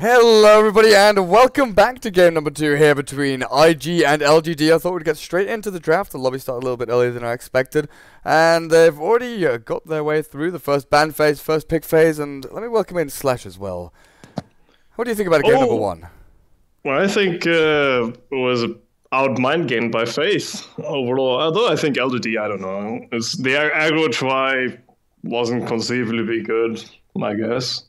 Hello everybody and welcome back to game number 2 here between IG and LGD. I thought we'd get straight into the draft. The lobby started a little bit earlier than I expected. And they've already got their way through the first ban phase, first pick phase, and let me welcome in Slash as well. What do you think about game number 1? Well, I think it was out-mind gamed by FaZe overall. Although I think LGD, I don't know. The aggro try wasn't conceivably good, I guess.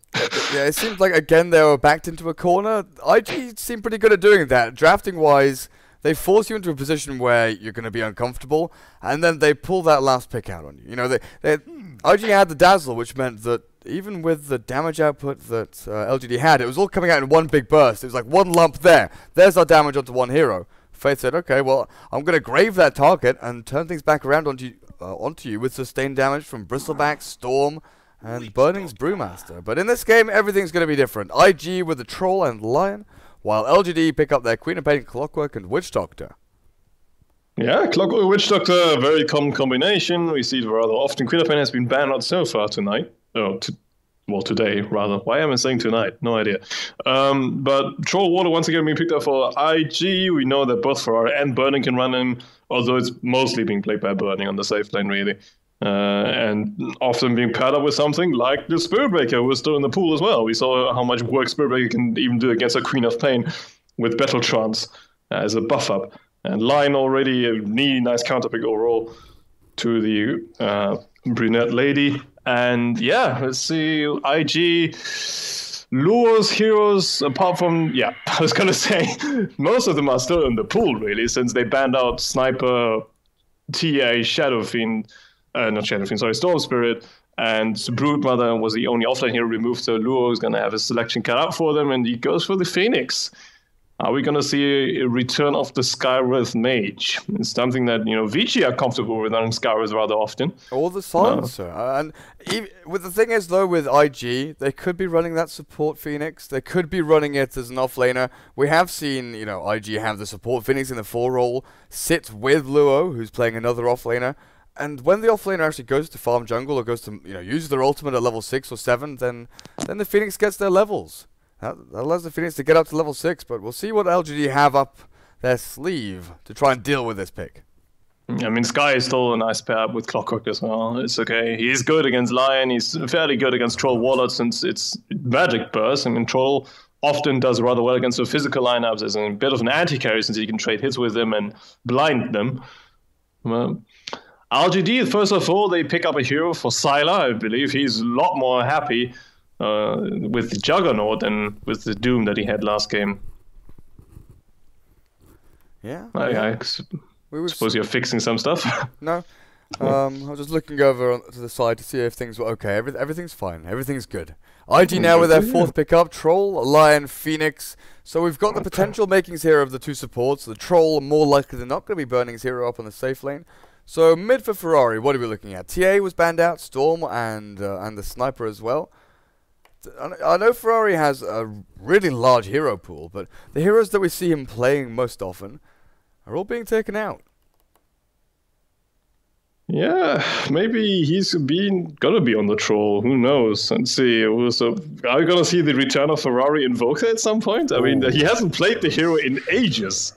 Yeah, it seemed like, again, they were backed into a corner. IG seemed pretty good at doing that. Drafting-wise, they force you into a position where you're going to be uncomfortable, and then they pull that last pick out on you. You know, IG had the Dazzle, which meant that even with the damage output that LGD had, it was all coming out in one big burst. It was like one lump there. There's our damage onto one hero. FaZe said, okay, well, I'm going to grave that target and turn things back around onto you with sustained damage from Bristleback, Storm, and Burning's Brewmaster. But in this game, everything's going to be different. IG with the Troll and Lion, while LGD pick up their Queen of Pain, Clockwork, and Witch Doctor. Yeah, Clockwork, Witch Doctor, very common combination. We see it rather often. Queen of Pain has been banned out so far tonight. Well, today, rather. Why am I saying tonight? No idea. But Troll Water once again being picked up for IG. We know that both Ferrari and Burning can run him, although it's mostly being played by Burning on the safe lane, really. And often being paired up with something like the Spiritbreaker, who was still in the pool as well. We saw how much work Spiritbreaker can even do against a Queen of Pain with Battle Trance as a buff up. And Lion already a really nice counter pick overall to the brunette lady. And yeah, let's see, IG lures heroes, apart from, yeah, I was going to say, most of them are still in the pool, really, since they banned out Sniper, TA, Shadow Fiend, not Shadow Fiend, sorry, Storm Spirit, and Broodmother was the only offline hero removed, so Luo is going to have a selection cut out for them, and he goes for the Phoenix. Are we going to see a return of the Skywrath Mage? It's something that, you know, Vici are comfortable with running Skywrath rather often. Or the Silencer. And the thing is, though, with IG, they could be running that support Phoenix. They could be running it as an offlaner. We have seen, you know, IG have the support Phoenix in the 4 role, sit with Luo, who's playing another offlaner. And when the offlaner actually goes to farm jungle or goes to, you know, use their ultimate at level 6 or 7, then the Phoenix gets their levels. That allows the Phoenix to get up to level 6, but we'll see what LGD have up their sleeve to try and deal with this pick. I mean, Sky is still a nice pair up with Clockwork as well. It's okay. He's good against Lion. He's fairly good against Troll Warlord since it's magic burst. I mean, Troll often does rather well against the physical lineups as a bit of an anti-carry since he can trade hits with them and blind them. Well, LGD, first of all, they pick up a hero for Sylar, I believe. He's a lot more happy with the Juggernaut than with the Doom that he had last game. Yeah. I suppose you're fixing some stuff. No. I was just looking over to the side to see if things were okay. Everything's fine. Everything's good. IG now with their 4th pickup. Troll, Lion, Phoenix. So we've got the potential makings here of the 2 supports. The Troll, more likely than not, going to be burning his hero up on the safe lane. So mid for Ferrari, what are we looking at? TA was banned out, Storm, and the Sniper as well. I know Ferrari has a really large hero pool, but the heroes that we see him playing most often are all being taken out. Yeah, maybe he's gonna be on the Troll. Who knows? Let's see. Are we gonna see the return of Ferrari Invoker at some point? I mean, he hasn't played the hero in ages.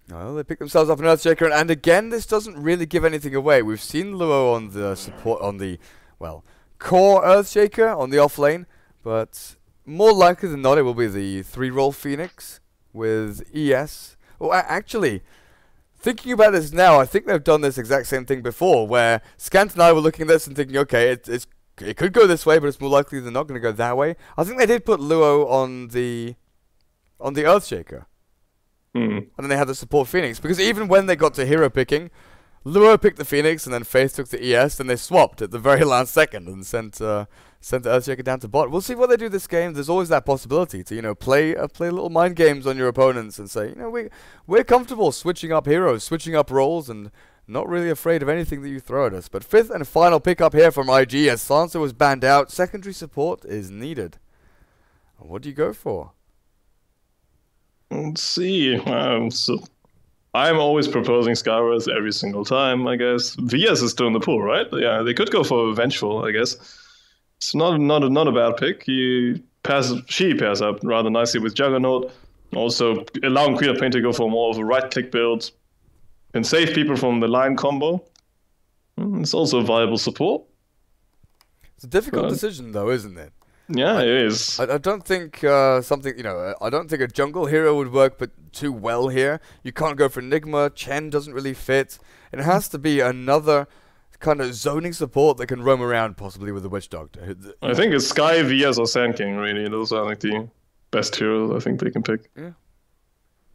Well, they pick themselves up an Earthshaker, and again, this doesn't really give anything away. We've seen Luo on the support, on the, well, core Earthshaker on the off lane, but more likely than not, it will be the 3-role Phoenix with ES. Well, actually, thinking about this now, I think they've done this exact same thing before, where Scant and I were looking at this and thinking, okay, it could go this way, but it's more likely than not going to go that way. I think they did put Luo on the Earthshaker. And then they had the support Phoenix, because even when they got to hero picking, Luo picked the Phoenix and then FaZe took the ES, and they swapped at the very last second and sent the Earthshaker down to bot. We'll see what they do this game. There's always that possibility to, you know, play little mind games on your opponents and say, you know, we're comfortable switching up heroes, switching up roles, and not really afraid of anything that you throw at us. But 5th and final pickup here from IG as Sansa was banned out. Secondary support is needed. What do you go for? Let's see. So I'm always proposing Skywrath every single time, I guess. VS is still in the pool, right? Yeah, they could go for Vengeful, I guess. It's not a bad pick. He she pairs up rather nicely with Juggernaut. Also allowing Queen of Pain to go for more of a right-click build. Can save people from the line combo. It's also a viable support. It's a difficult decision, though, isn't it? Yeah, it is. I don't think something, I don't think a jungle hero would work but too well here. You can't go for Enigma. Chen doesn't really fit. It has to be another kind of zoning support that can roam around, possibly with the Witch Doctor. I think it's Sky, VS, or Sand King, really. Those are like the best heroes I think they can pick. Yeah.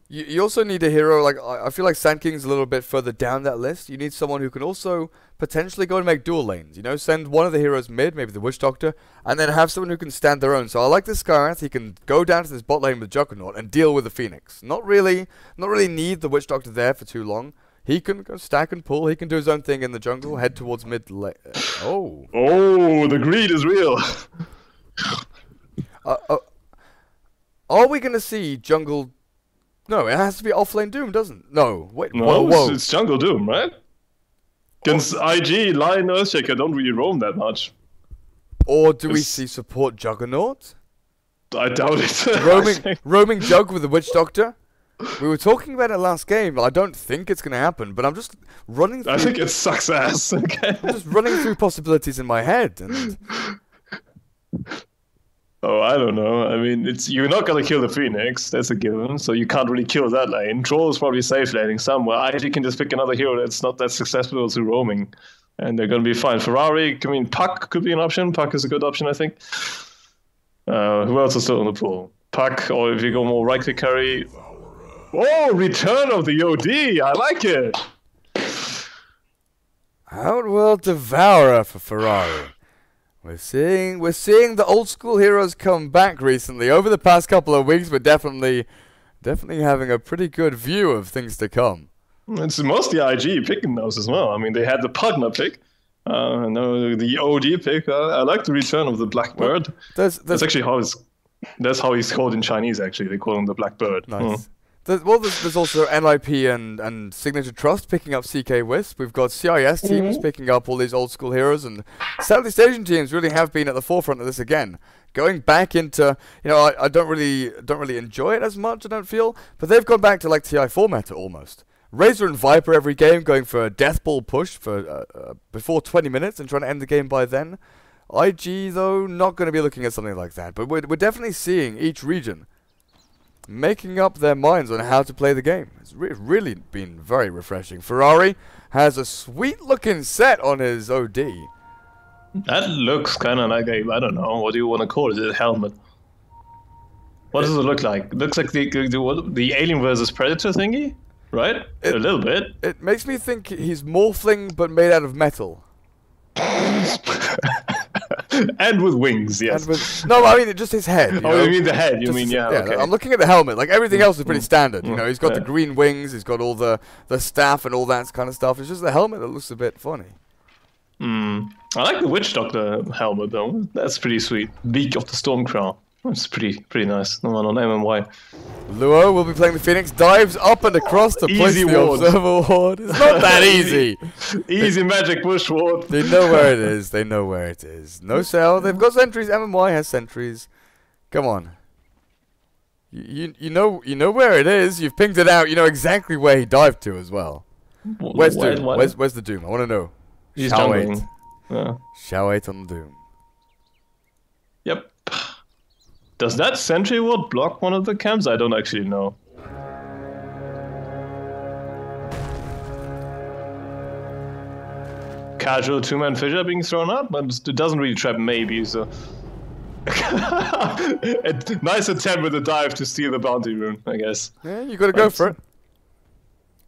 You also need a hero, like, I feel like Sand King's a little bit further down that list. You need someone who can also potentially go and make dual lanes, send one of the heroes mid, maybe the Witch Doctor, and then have someone who can stand their own. So I like this Skyrath. He can go down to this bot lane with Juggernaut and deal with the Phoenix. Not really need the Witch Doctor there for too long. He can go stack and pull. He can do his own thing in the jungle, head towards mid lane. Oh, the greed is real. Are we going to see jungle... No, it has to be offlane Doom, doesn't it? No, wait, no, whoa. It's jungle Doom, right? Against IG, Lion, Earthshaker don't really roam that much. Or do we see support Juggernaut? I doubt it. roaming Jug with the Witch Doctor? We were talking about it last game. I don't think it's going to happen, but I'm just running through... I think it sucks ass. Okay. I'm just running through possibilities in my head. And... Oh, I don't know. I mean, you're not going to kill the Phoenix. That's a given. So you can't really kill that lane. Troll is probably safe laning somewhere. I actually can just pick another hero that's not that successful to roaming. And they're going to be fine. Ferrari, I mean, Puck could be an option. Puck is a good option, I think. Who else is still in the pool? Puck, or if you go more right-click carry... Oh, Return of the OD! I like it! Outworld Devourer for Ferrari. We're seeing the old school heroes come back recently. Over the past couple of weeks, we're definitely having a pretty good view of things to come. It's mostly IG picking those as well. I mean, they had the Pugna pick. No, the OD pick. I like the Return of the Blackbird. That's actually that's how he's called in Chinese. Actually, they call him the Blackbird. Nice. There's also NIP and Signature Trust picking up CK Wisp. We've got CIS teams picking up all these old school heroes, and Southeast Asian teams really have been at the forefront of this again. Going back into, I don't really enjoy it as much, I don't feel, but they've gone back to like TI4 meta almost. Razor and Viper every game going for a death ball push for before 20 minutes and trying to end the game by then. IG though, not going to be looking at something like that, but we're definitely seeing each region making up their minds on how to play the game. It's really been very refreshing. Ferrari has a sweet-looking set on his OD. That looks kind of like I don't know, what do you want to call it? A helmet. What does it look like? It looks like the Alien versus Predator thingy, right? A little bit. It makes me think he's morphling, but made out of metal. And with wings, yes. No, I mean just his head. You mean the head? Yeah, okay. I'm looking at the helmet. Like everything else is pretty standard. He's got the green wings. He's got all the staff and all that kind of stuff. It's just the helmet that looks a bit funny. I like the Witch Doctor helmet though. That's pretty sweet. Beak of the Stormcrow. That's pretty nice. No one on MMY. Luo will be playing the Phoenix. Dives up and across to place the Observer Ward. It's not that easy. Easy magic bush ward. They know where it is. No cell. They've got sentries. MMY has sentries. Come on. You know where it is. You've pinged it out. You know exactly where he dived to as well. Where's Doom? Where's the Doom? I want to know. He's jungling. Yeah. Shao 8 on the Doom. Yep. Does that sentry ward block one of the camps? I don't actually know. Casual two-man fissure being thrown out, but it doesn't really trap maybe, so... A nice attempt with a dive to steal the bounty rune, I guess. Yeah, you gotta go for it.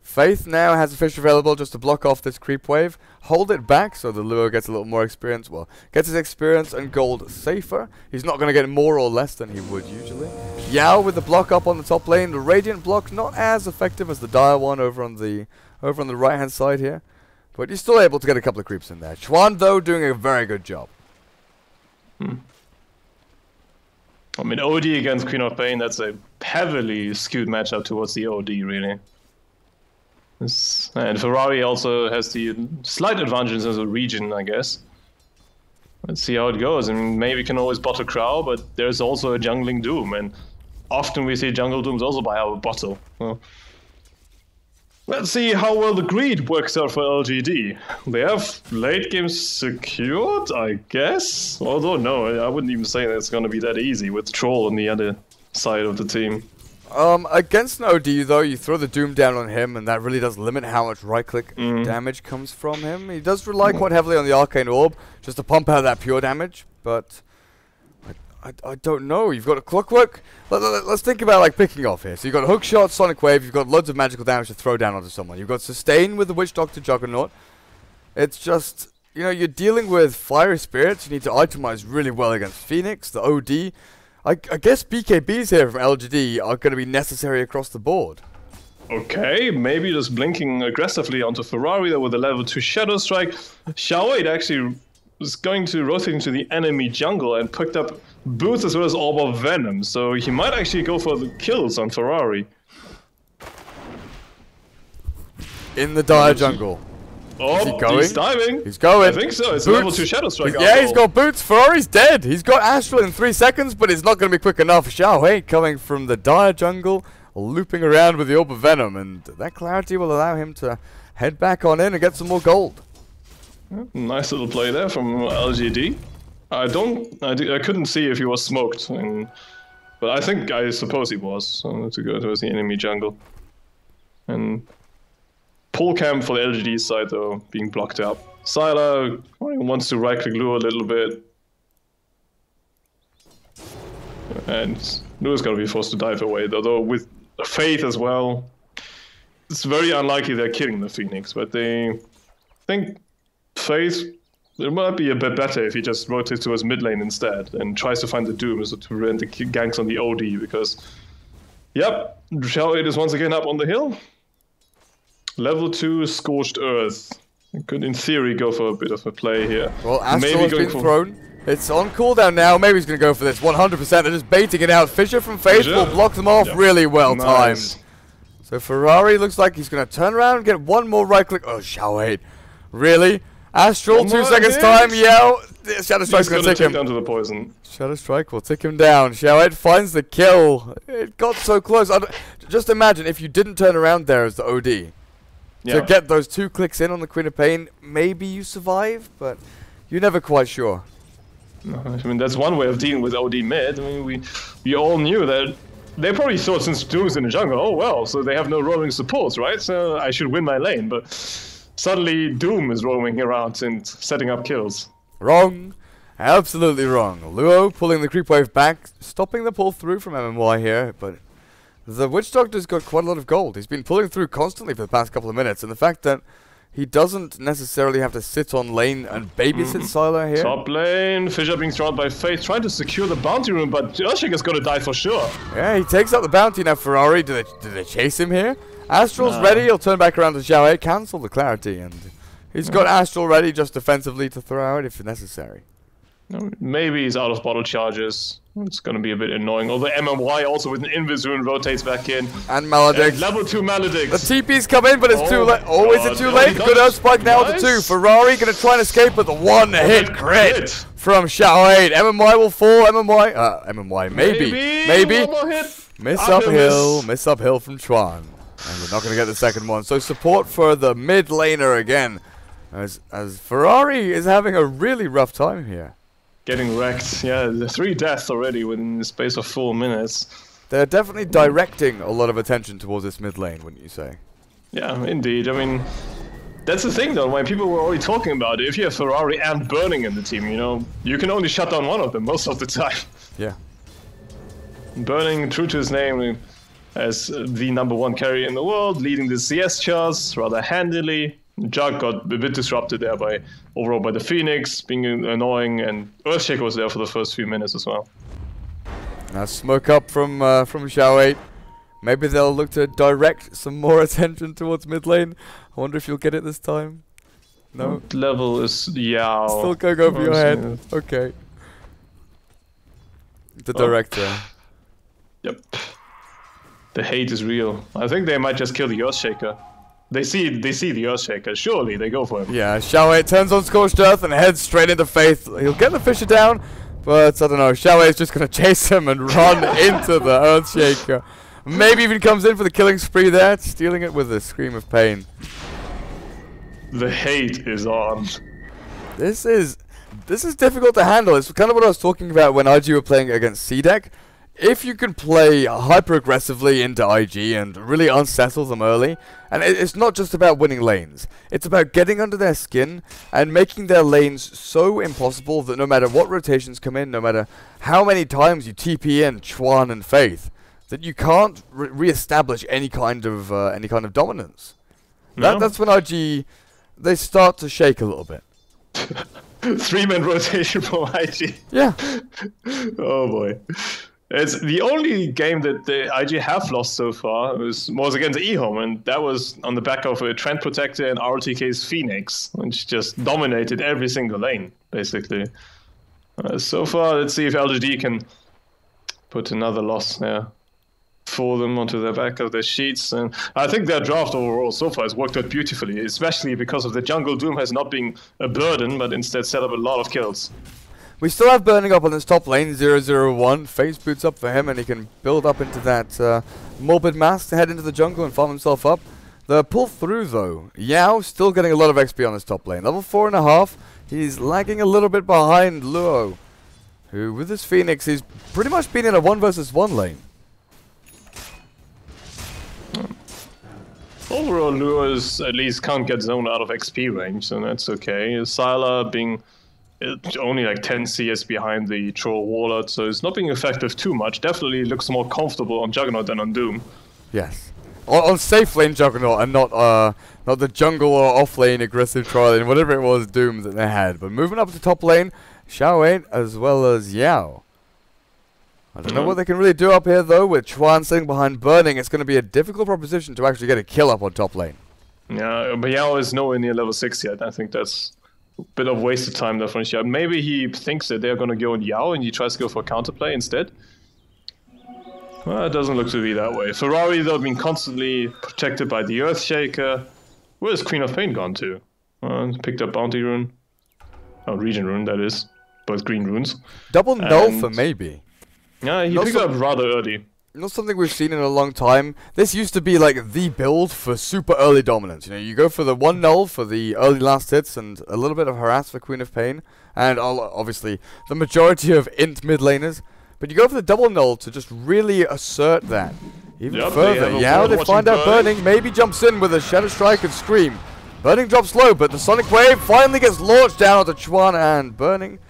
Faith now has a fish available just to block off this creep wave. Hold it back so the Luo gets a little more experience. Well, gets his experience and gold safer. He's not going to get more or less than he would usually. Yao with the block up on the top lane. The Radiant block not as effective as the Dire one over on the right hand side here. But he's still able to get a couple of creeps in there. Chuan though doing a very good job. I mean, OD against Queen of Pain, that's a heavily skewed matchup towards the OD really. And Ferrari also has the slight advantage as a region, I guess. Let's see how it goes. I mean, maybe we can always bottle Crow, but there's also a jungling Doom, and often we see jungle Dooms also by our bottle. Well, let's see how well the greed works out for LGD. They have late game secured, I guess. Although no, I wouldn't even say that it's gonna be that easy with Troll on the other side of the team. Against an OD though, you throw the Doom down on him, and that really does limit how much right-click damage comes from him. He does rely quite heavily on the Arcane Orb, just to pump out that pure damage, but I don't know. You've got a Clockwork. Let's think about like picking off here. So you've got Hook Shot, Sonic Wave, you've got loads of magical damage to throw down onto someone. You've got Sustain with the Witch Doctor Juggernaut. It's just, you know, you're dealing with Fiery Spirits. You need to itemize really well against Phoenix, the OD. I guess BKBs here from LGD are going to be necessary across the board. Okay, maybe just blinking aggressively onto Ferrari there with a level 2 Shadow Strike. Xiaowei actually was going to rotate into the enemy jungle and picked up Boots as well as Orb of Venom, so he might actually go for the kills on Ferrari. In the dire jungle. Oh, is he going? He's diving. He's going. I think so. It's Boots. a level 2 Shadow Strike. Yeah, he's got Boots. Ferrari's dead. He's got Astral in 3 seconds, but it's not going to be quick enough. Xiaowei coming from the dire jungle, looping around with the Orb of Venom, and that clarity will allow him to head back on in and get some more gold. Nice little play there from LGD. I couldn't see if he was smoked, but I suppose he was, to go towards the enemy jungle. And pull camp for the LGD side though, being blocked up. Sylar wants to right click Lure a little bit. And Lure's gonna be forced to dive away, though with Faith as well. It's very unlikely they're killing the Phoenix, but they think Faith, it might be a bit better if he just rotates towards mid lane instead and tries to find the Doom so to prevent the ganks on the OD, because yep, Xiaowei is once again up on the hill. Level 2 Scorched Earth. Could, in theory, go for a bit of a play here. Well, Astral has been thrown. It's on cooldown now. Maybe he's going to go for this 100%. They're just baiting it out. Fisher from Faith will block them off really well timed. So Ferrari looks like he's going to turn around and get one more right click. Oh, Xiaowei. Really? Astral, 2 seconds time. Yeah. Shadow Strike's going to take him down to the poison. Shadow Strike will take him down. Xiaowei finds the kill. It got so close. Just imagine if you didn't turn around there as the OD. To get those 2 clicks in on the Queen of Pain, maybe you survive, but you're never quite sure. No, I mean, that's one way of dealing with OD mid. I mean, we all knew that. They probably thought since Doom's in the jungle, oh well, so they have no roaming supports, right? So I should win my lane, but suddenly Doom is roaming around and setting up kills. Wrong. Absolutely wrong. Luo pulling the creep wave back, stopping the pull through from MMY here, but the Witch Doctor's got quite a lot of gold. He's been pulling through constantly for the past couple of minutes, and the fact that he doesn't necessarily have to sit on lane and babysit Sylar here. Top lane, Fisher being surrounded by Faith, trying to secure the bounty room, but Urshica's gonna die for sure. Yeah, he takes out the bounty now. Ferrari, do they chase him here? Astral's ready, he'll turn back around to Xiaowei, cancel the clarity, and he's got Astral ready just defensively to throw out if necessary. Maybe he's out of bottle charges. It's gonna be a bit annoying. Although MMY also with an Invis rune rotates back in. And Maledicts. Level 2 Maledicts. The TP's come in, but it's too late. Oh, is it too late? Good Earth Spike now with the 2. Ferrari gonna try and escape with the 1-hit crit from Xiaowei. MMY will fall. MMY, maybe. Miss uphill from Chuan. And we're not gonna get the second one. So support for the mid laner again. As Ferrari is having a really rough time here. Getting wrecked, yeah, 3 deaths already within the space of 4 minutes. They're definitely directing a lot of attention towards this mid lane, wouldn't you say? Yeah, indeed. I mean, that's the thing though, when people were already talking about it. If you have Ferrari and Burning in the team, you know, you can only shut down one of them most of the time. Yeah. Burning, true to his name, as the #1 carry in the world, leading the CS charts rather handily. Jug got a bit disrupted there overall by the Phoenix, being annoying, and Earthshaker was there for the first few minutes as well. Now smoke up from Xiaowei. Maybe they'll look to direct some more attention towards mid lane. I wonder if you'll get it this time. No? What level is Yao? Still going over your head. Okay. The director. Yep. The hate is real. I think they might just kill the Earthshaker. They see the Earthshaker. Surely they go for him. Yeah, Xiaowei turns on Scorched Earth and heads straight into Faith. He'll get the Fisher down, but I don't know. Xiaowei is just going to chase him and run into the Earthshaker. Maybe even comes in for the killing spree there, stealing it with a scream of pain. The hate is on. This is difficult to handle. It's kind of what I was talking about when IG were playing against C-Deck. If you can play hyper-aggressively into IG and really unsettle them early, and it's not just about winning lanes, it's about getting under their skin and making their lanes so impossible that no matter what rotations come in, no matter how many times you TP in Chuan and Faith, that you can't re-establish any kind of dominance. No. That's when IG, they start to shake a little bit. 3-man rotation from IG. Yeah. Oh boy. It's the only game that the IG have lost so far was against eHome, and that was on the back of a Trend Protector and RTK's Phoenix, which just dominated every single lane, basically. So far, let's see if LGD can put another loss there for them onto the back of their sheets. And I think their draft overall so far has worked out beautifully, especially because of the jungle Doom has not been a burden, but instead set up a lot of kills. We still have Burning up on this top lane, 001. Phase boots up for him, and he can build up into that Morbid Mass to head into the jungle and farm himself up. The pull through, though. Yao still getting a lot of XP on this top lane. Level 4.5. He's lagging a little bit behind Luo, who, with his Phoenix, he's pretty much been in a 1 versus 1 lane. Overall, Luo's at least can't get zoned out of XP range, so that's okay. Syla being only like 10 CS behind the Troll Warlord, so it's not being effective too much. Definitely looks more comfortable on Juggernaut than on Doom. Yes. On safe lane Juggernaut and not the jungle or off lane aggressive trial lane, whatever it was Doom that they had. But moving up to top lane, Xiaowei as well as Yao. I don't know what they can really do up here though. With Chuan sitting behind Burning, it's going to be a difficult proposition to actually get a kill up on top lane. Yeah, but Yao is nowhere near level 6 yet. I think that's a bit of wasted time there for Xiao. Maybe he thinks that they're going to go on Yao and he tries to go for counterplay instead. Well, it doesn't look to be that way. Ferrari, though, being constantly protected by the Earthshaker. Where's Queen of Pain gone to? Picked up Bounty Rune. Oh, Region Rune, that is. Both green runes. Double null for maybe. Yeah, he picked it up rather early. Not something we've seen in a long time. This used to be like the build for super early dominance. You know, you go for the 1 null for the early last hits and a little bit of harass for Queen of Pain. And obviously the majority of int mid laners. But you go for the double null to just really assert that. Even further. Yeah, they find out Burning. Maybe jumps in with a Shadow Strike and Scream. Burning drops low, but the Sonic Wave finally gets launched down onto Chuan and Burning.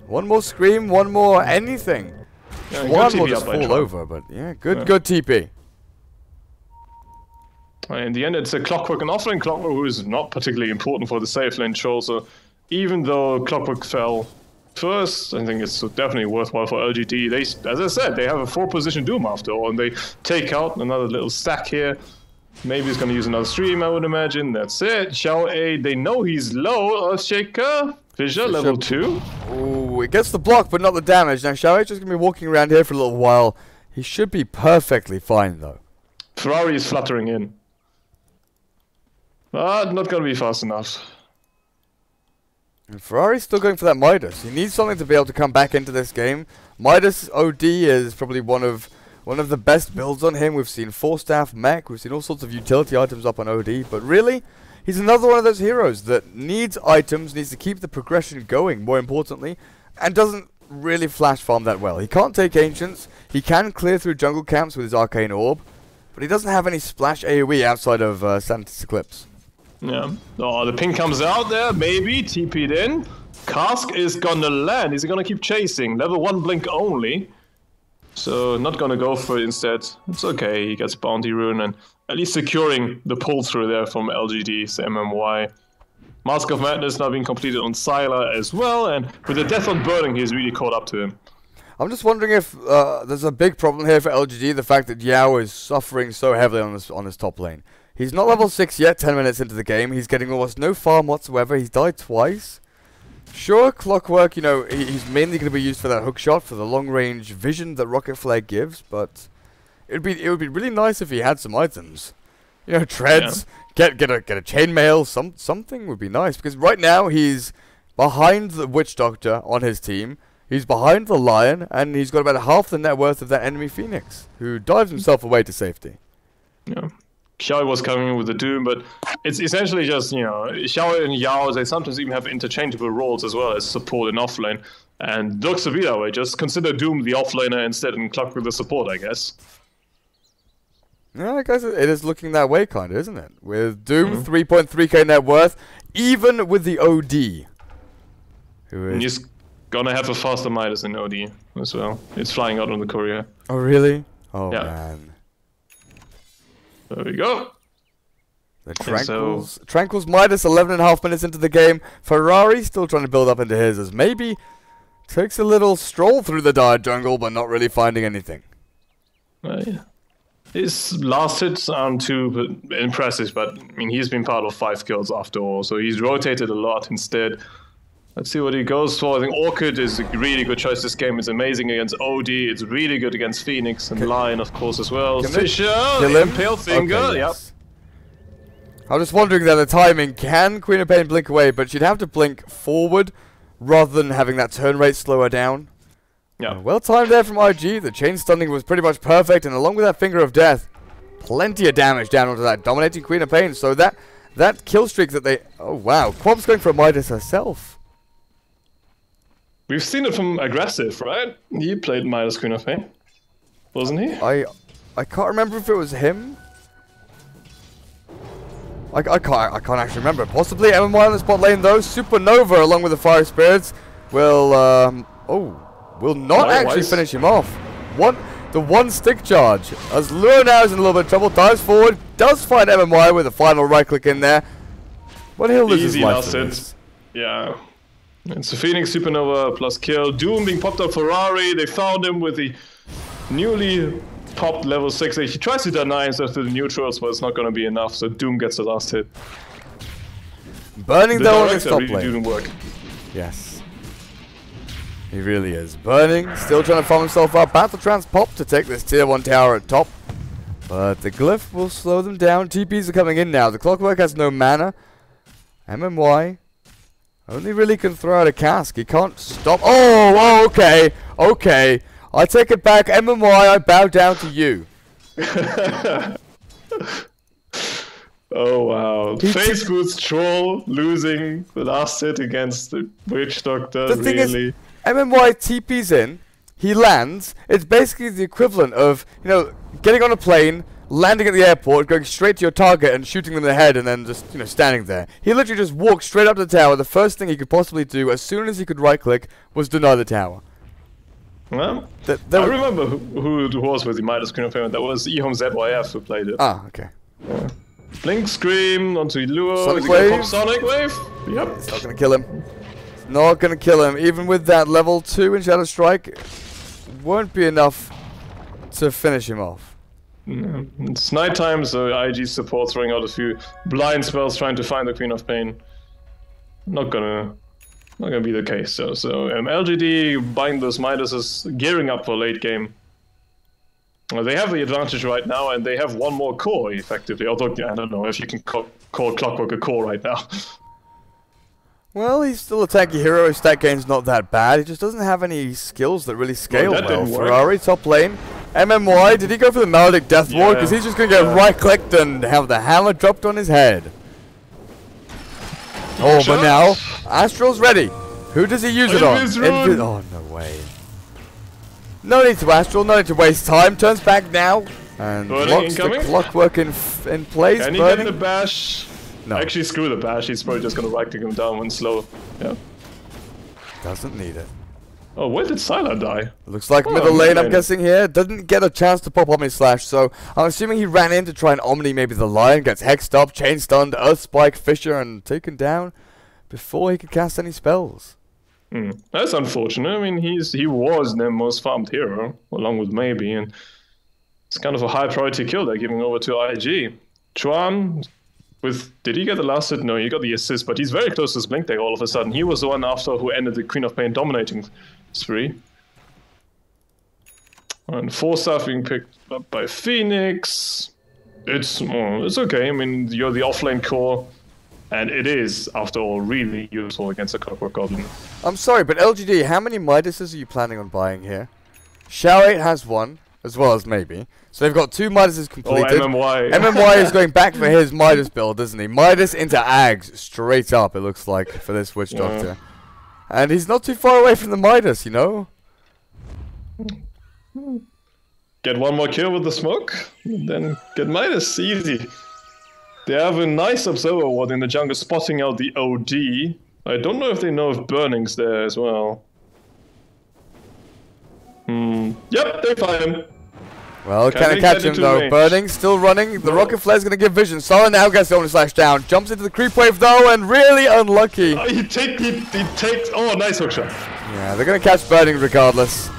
One more Scream, one more anything. Yeah, One will just fall over, but yeah, good TP. In the end, it's a Clockwork and offlane Clockwork, who is not particularly important for the safe lane troll. So even though Clockwork fell first, I think it's definitely worthwhile for LGD. They, as I said, they have a 4-position Doom after all, and they take out another little stack here. Maybe he's going to use another stream, I would imagine. That's it. Xiaowei, they know he's low. Earthshaker, Fissure, level 2. Ooh, it gets the block, but not the damage. Now, Xiaowei's just going to be walking around here for a little while. He should be perfectly fine, though. Ferrari is fluttering in. But not going to be fast enough. And Ferrari's still going for that Midas. He needs something to be able to come back into this game. Midas OD is probably one of the best builds on him. We've seen 4-staff mech, we've seen all sorts of utility items up on OD, but really, he's another one of those heroes that needs items, needs to keep the progression going, more importantly, and doesn't really flash farm that well. He can't take Ancients, he can clear through jungle camps with his Arcane Orb, but he doesn't have any splash AoE outside of Santa's Eclipse. Yeah. Oh, the ping comes out there, maybe, TP'd in. Cask is gonna land, is he gonna keep chasing? Level 1 blink only. So not gonna go for it instead. It's okay, he gets Bounty Rune and at least securing the pull through there from LGD's MMY. Mask of Madness now being completed on Sylar as well, and with the death on Burning, he's really caught up to him. I'm just wondering if there's a big problem here for LGD, the fact that Yao is suffering so heavily on this top lane. He's not level 6 yet, 10 minutes into the game. He's getting almost no farm whatsoever. He's died twice. Sure, Clockwork, you know, he's mainly going to be used for that hook shot, for the long-range vision that Rocket Flare gives, but it would be really nice if he had some items. You know, treads. Yeah. Get a chainmail. Something would be nice, because right now he's behind the Witch Doctor on his team. He's behind the Lion, and he's got about half the net worth of that enemy Phoenix, who dives himself away to safety. Yeah. Xiao was coming in with the Doom, but it's essentially just, you know, Xiao and Yao, they sometimes even have interchangeable roles as well as support and offlane. And looks to be that way. Just consider Doom the offlaner instead and Clockwork the support, I guess. Yeah, I guess it is looking that way, kind of, isn't it? With Doom, 3.3k net worth, even with the OD. And he's gonna have a faster Midas than OD as well. It's flying out on the courier. Oh, really? Oh, yeah. Man. There we go. The Tranquils Midas 11.5 minutes into the game. Ferrari still trying to build up into his as maybe takes a little stroll through the dire jungle, but not really finding anything. Yeah. His last hits aren't too impressive, but I mean he's been part of 5 kills after all, so he's rotated a lot instead. Let's see what he goes for. I think Orchid is a really good choice this game. It's amazing against OD. It's really good against Phoenix and Lion, of course, as well. Fisher, Impale Finger, okay, yep. Yes. I was just wondering that the timing, can Queen of Pain blink away, but she'd have to blink forward rather than having that turn rate slow her down. Yeah. Well timed there from IG. The chain stunning was pretty much perfect, and along with that Finger of Death, plenty of damage down onto that dominating Queen of Pain. So that kill streak that they... Oh, wow. Quab's going for a Midas herself. We've seen it from Aggressive, right? He played Midas Queen of Pain, wasn't he? I can't remember if it was him. I can't actually remember. Possibly MMY on the spot lane though. Supernova along with the Fire Spirits will not actually finish him off. The one stick charge. As Lure now is in a little bit of trouble, dives forward, does find MMY with a final right click in there. But he'll lose his life for this. Yeah. It's a Phoenix Supernova plus kill. Doom being popped up Ferrari. They found him with the newly popped level 6. He tries to deny himself to the neutrals, but it's not going to be enough, so Doom gets the last hit. Burning though on his top really lane. Doing work. Yes. He really is. Burning, still trying to farm himself up. Battle Trance pop to take this tier 1 tower at top. But the glyph will slow them down. TPs are coming in now. The Clockwork has no mana. MMY only really can throw out a cask. He can't stop. Oh, okay. Okay. I take it back. MMY, I bow down to you. Oh, wow. Facebook's troll losing the last hit against the Witch Doctor. The thing is, MMY TP's in. He lands. It's basically the equivalent of, you know, getting on a plane, landing at the airport, going straight to your target and shooting them in the head and then just, you know, standing there. He literally just walked straight up to the tower. The first thing he could possibly do, as soon as he could right-click, was deny the tower. Well, I remember who it was with the Midas Queen of Pain. That was Ehom ZYF who played it. Ah, okay. Yeah. Blink Scream onto Lure. Sonic Wave. Sonic Wave. Yep. It's not going to kill him. It's not going to kill him. Even with that level 2 in Shadow Strike, won't be enough to finish him off. Yeah. It's nighttime, so IG support throwing out a few blind spells trying to find the Queen of Pain. Not gonna be the case. So LGD buying those Midases, gearing up for late game. Well, they have the advantage right now, and they have one more core effectively. Although I don't know if you can call Clockwork a core right now. Well, he's still a tanky hero. His stat gain's not that bad. He just doesn't have any skills that really scale well. Ferrari top lane. MMY, did he go for the Melodic Death Ward? Because he's just going to get right-clicked and have the hammer dropped on his head. Oh, but now, Astral's ready. Who does he use it on? Oh, no way. No need to Astral, no need to waste time. Turns back now. And locks the Clockwork in place. Can he get the bash? No. Actually, screw the bash. He's probably just going to right-click him down when slow. Yeah. Doesn't need it. Oh, where did Sylar die? Looks like middle lane, I'm guessing here. Doesn't get a chance to pop Omni Slash, so I'm assuming he ran in to try and Omni maybe the Lion, gets hexed up, chain stunned, Earth Spike, Fisher, and taken down before he could cast any spells. That's unfortunate. I mean, he was their most farmed hero, along with Maybe, and it's kind of a high priority kill they're giving over to IG. Chuan, did he get the last hit? No, he got the assist, but he's very close to his blink deck all of a sudden. He was the one after who ended the Queen of Pain dominating spree. And 4 stuff being picked up by Phoenix. It's okay. I mean, you're the offlane core, and it is, after all, really useful against a Clockwork Goblin. I'm sorry, but LGD, how many Midases are you planning on buying here? Shao 8 has one, as well as maybe. So they've got 2 Midases completed. Oh, MMY. MMY is going back for his Midas build, isn't he? Midas into Ags, straight up, it looks like, for this Witch Doctor. And he's not too far away from the Midas, you know? Get one more kill with the smoke, and then get Midas, easy. They have a nice Observer Ward in the jungle spotting out the OD. I don't know if they know if Burning's there as well. Yep, they find him. Well, can I catch him though? Burning, still running. The rocket flare's gonna give vision. Sala now gets the only slash down. Jumps into the creep wave though, and really unlucky. He takes. Oh, nice hook shot. Yeah, they're gonna catch Burning regardless.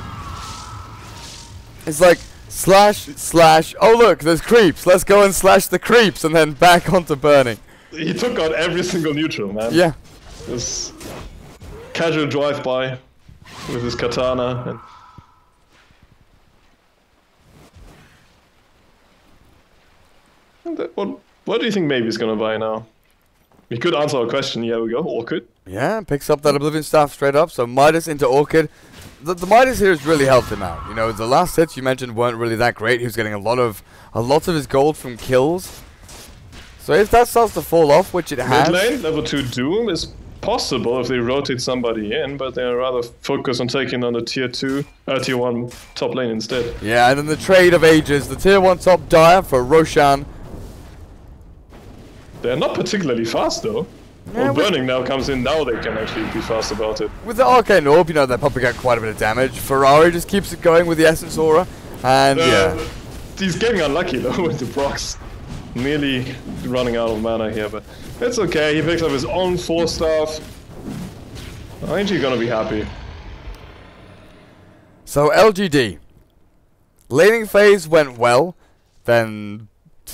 It's like slash, slash. Oh look, there's creeps. Let's go and slash the creeps, and then back onto Burning. He took out every single neutral, man. Yeah. This casual drive-by with his katana. And what do you think Maybe's gonna buy now? He could answer our question. Here we go. Orchid. Yeah, picks up that Oblivion Staff straight up. So Midas into Orchid. The Midas here has really helped him out. You know, the last hits you mentioned weren't really that great. He was getting a lot of his gold from kills. So if that starts to fall off, which it has. Mid lane, level 2 Doom is possible if they rotate somebody in, but they're rather focused on taking on the tier 1 top lane instead. Yeah, and then the trade of ages. The tier 1 top Dire for Roshan. They're not particularly fast though. Yeah, well, Burning now comes in, now they can actually be fast about it. With the Arcane Orb, you know, they're pumping out quite a bit of damage. Ferrari just keeps it going with the Essence Aura. And yeah. He's getting unlucky though with the procs. Nearly running out of mana here, but it's okay. He picks up his own 4 staff. Ain't you gonna be happy? So LGD. Laning phase went well. Then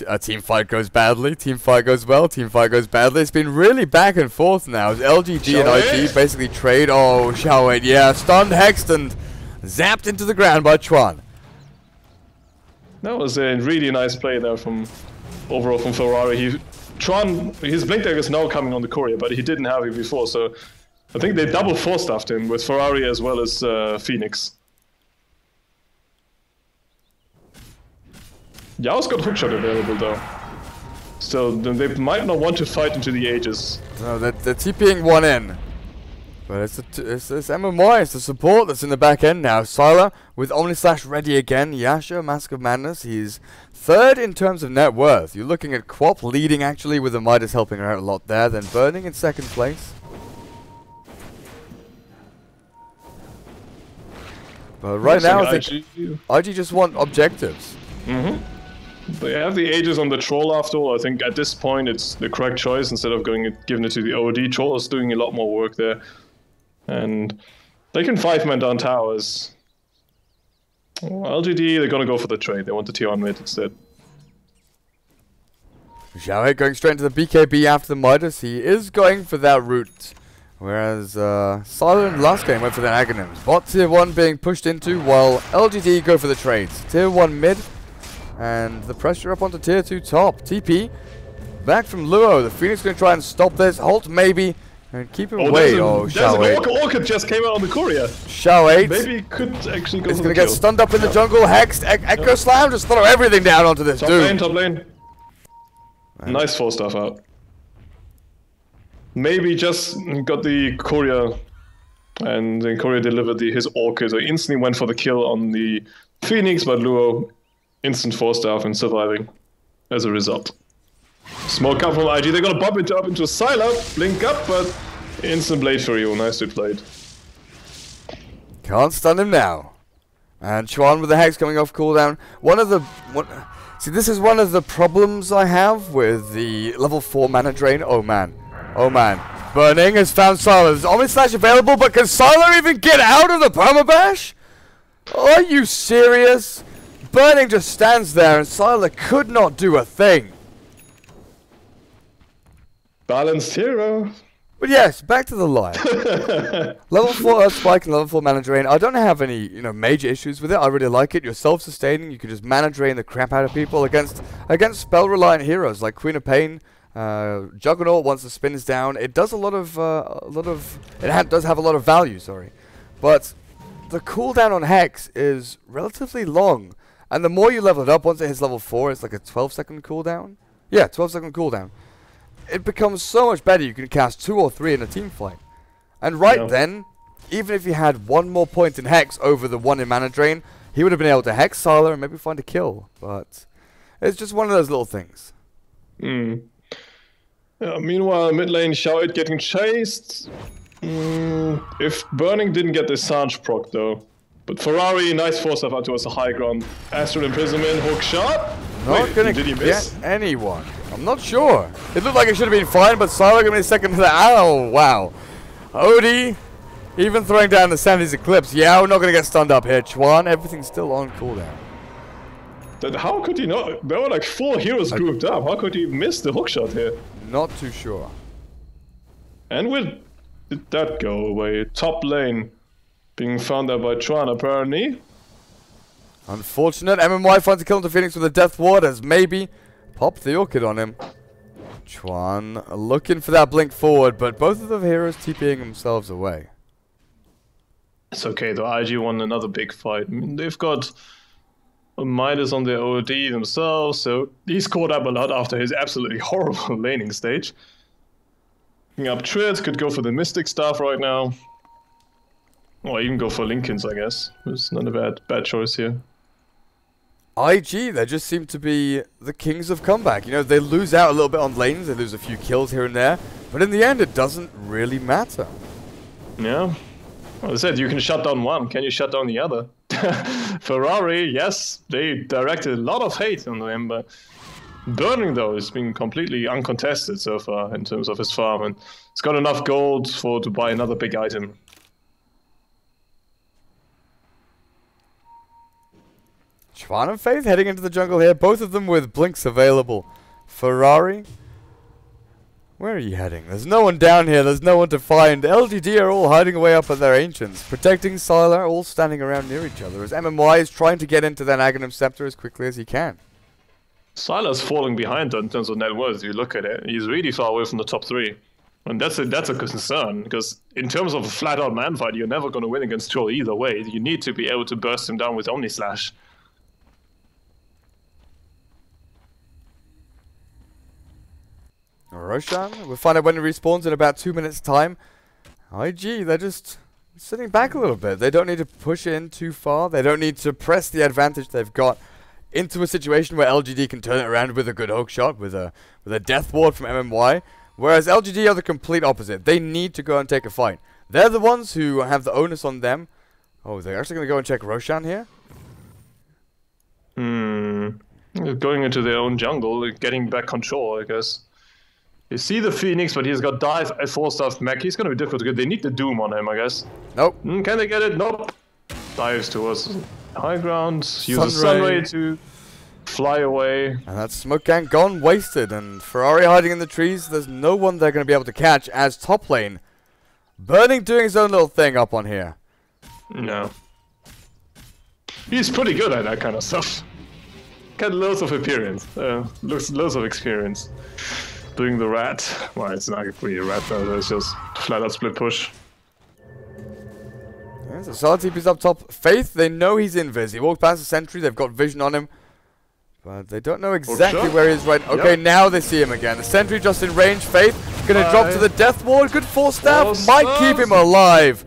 a team fight goes badly, team fight goes well, team fight goes badly. It's been really back and forth now. LGD and IG basically trade. Oh, Shao 8, yeah. Stunned, hexed, and zapped into the ground by Chuan. That was a really nice play there from Ferrari. Tron, his blink deck is now coming on the courier, but he didn't have it before, so I think they double 4-staffed him with Ferrari as well as Phoenix. Yao's got hookshot available though. So they might not want to fight into the ages. No, they're TPing one in. But it's MMY, it's the support that's in the back end now. Sylar with Omnislash ready again. Yasha, Mask of Madness, he's 3rd in terms of net worth. You're looking at Quap leading actually with the Midas helping her out a lot there. Then Burning in 2nd place. But right now I think IG just want objectives. They have the Aegis on the Troll after all. I think at this point it's the correct choice instead of giving it to the OD. Troll is doing a lot more work there. And they can 5-man down towers. Well, LGD, they're gonna go for the trade. They want the tier 1 mid instead. Shao 8 going straight into the BKB after the Midas. He is going for that route. Whereas Silent last game went for the Aghanims. Bot tier 1 being pushed into while LGD go for the trades. Tier 1 mid. And the pressure up onto tier 2 top. TP. Back from Luo. The Phoenix going to try and stop this. Halt maybe. And keep him away. Shao 8. Orchid just came out on the courier. Shao 8. Maybe he could actually go. He's going to get stunned up in the jungle. Hexed. Echo Slam. Just throw everything down onto this dude. Top lane. Nice 4-staff out. Maybe just got the courier. And then courier delivered his Orchid. So instantly went for the kill on the Phoenix. But Luo instant 4-staff and surviving as a result. Smoke up from IG. They're gonna bump it up into Sylar. Blink up, but instant blade for you. Nicely played. Can't stun him now. And Chuan with the Hex coming off cooldown. See, this is one of the problems I have with the level 4 mana drain. Oh man. Oh man. Burning has found Sylar. There's Omnislash available, but can Sylar even get out of the permabash? Are you serious? Burning just stands there and Sylar could not do a thing. Balanced hero. But yes, back to the line. Level 4 Earth Spike and level 4 Mana Drain. I don't have any, major issues with it. I really like it. You're self-sustaining. You can just Mana Drain the crap out of people against spell-reliant heroes like Queen of Pain, Juggernaut. Once the spin is down, it does does have a lot of value. Sorry, but the cooldown on Hex is relatively long, and the more you level it up, once it hits level 4, it's like a 12-second cooldown. Yeah, 12-second cooldown. It becomes so much better. You can cast 2 or 3 in a team fight. And then, even if you had 1 more point in Hex over the 1 in Mana Drain, he would have been able to Hex Sylar and maybe find a kill. But it's just one of those little things. Meanwhile, mid lane, Shout getting chased. If Burning didn't get the Sarge proc though. But Ferrari, nice force up towards the high ground. Astral Imprisonment, hook shot. Not gonna get anyone. I'm not sure. It looked like it should have been fine, but Sylar gonna be second to the. Oh, wow. Odie, even throwing down the Sandy's Eclipse. Yeah, we're not gonna get stunned up here. Chuan, everything's still on cooldown. How could he not? There were like 4 heroes grouped up. How could he miss the hookshot here? Not too sure. And did that go away? Top lane being found out by Chuan apparently. Unfortunate. MMY finds a kill into Phoenix with a Death Ward as maybe popped the Orchid on him. Chuan looking for that blink forward, but both of the heroes TPing themselves away. It's okay though. IG won another big fight. I mean, they've got a Midas on their OD themselves, so he's caught up a lot after his absolutely horrible laning stage. Picking up Trids, could go for the Mystic Staff right now. Or even go for Linken's, I guess. It's not a bad choice here. IG, they just seem to be the kings of comeback. They lose out a little bit on lanes, they lose a few kills here and there, but in the end it doesn't really matter. Yeah. Well, I said, you can shut down one, can you shut down the other? Ferrari, yes, they directed a lot of hate on him, but Burning though has been completely uncontested so far in terms of his farm, and he's got enough gold to buy another big item. Chuan and Faith heading into the jungle here, both of them with blinks available. Ferrari, where are you heading? There's no one down here, there's no one to find. LGD are all hiding away up at their Ancients, protecting Sylar, all standing around near each other, as MMY is trying to get into that Aghanim Scepter as quickly as he can. Sylar's falling behind in terms of net worth, if you look at it. He's really far away from the top 3. And that's a concern, because in terms of a flat-out man fight, you're never going to win against Troll either way. You need to be able to burst him down with Omni Slash. Roshan, we'll find out when he respawns in about 2 minutes' time. IG, they're just sitting back a little bit. They don't need to push in too far. They don't need to press the advantage they've got into a situation where LGD can turn it around with a good hook shot, with a Death Ward from MMY. Whereas LGD are the complete opposite. They need to go and take a fight. They're the ones who have the onus on them. Oh, they're actually going to go and check Roshan here? Going into their own jungle, getting back control, I guess. You see the Phoenix, but he's got dive at 4-star mech. He's going to be difficult to get. They need the Doom on him, I guess. Nope. Can they get it? Nope. Dives towards high ground. Uses Sunray to fly away. And that smoke gang gone, wasted. And Ferrari hiding in the trees. There's no one they're going to be able to catch as top lane. Burning doing his own little thing up on here. No. He's pretty good at that kind of stuff. Got loads of experience. Loads of experience. Doing the rat. Well, it's not really a rat though, it's just flat out split push. Yeah, so Sylar TP's up top. Faith, they know he's invis. He walked past the sentry, they've got vision on him. But they don't know exactly where he is right. Okay, now they see him again. The sentry just in range. Faith gonna drop to the Death Ward. Good 4-staff. Might keep him alive.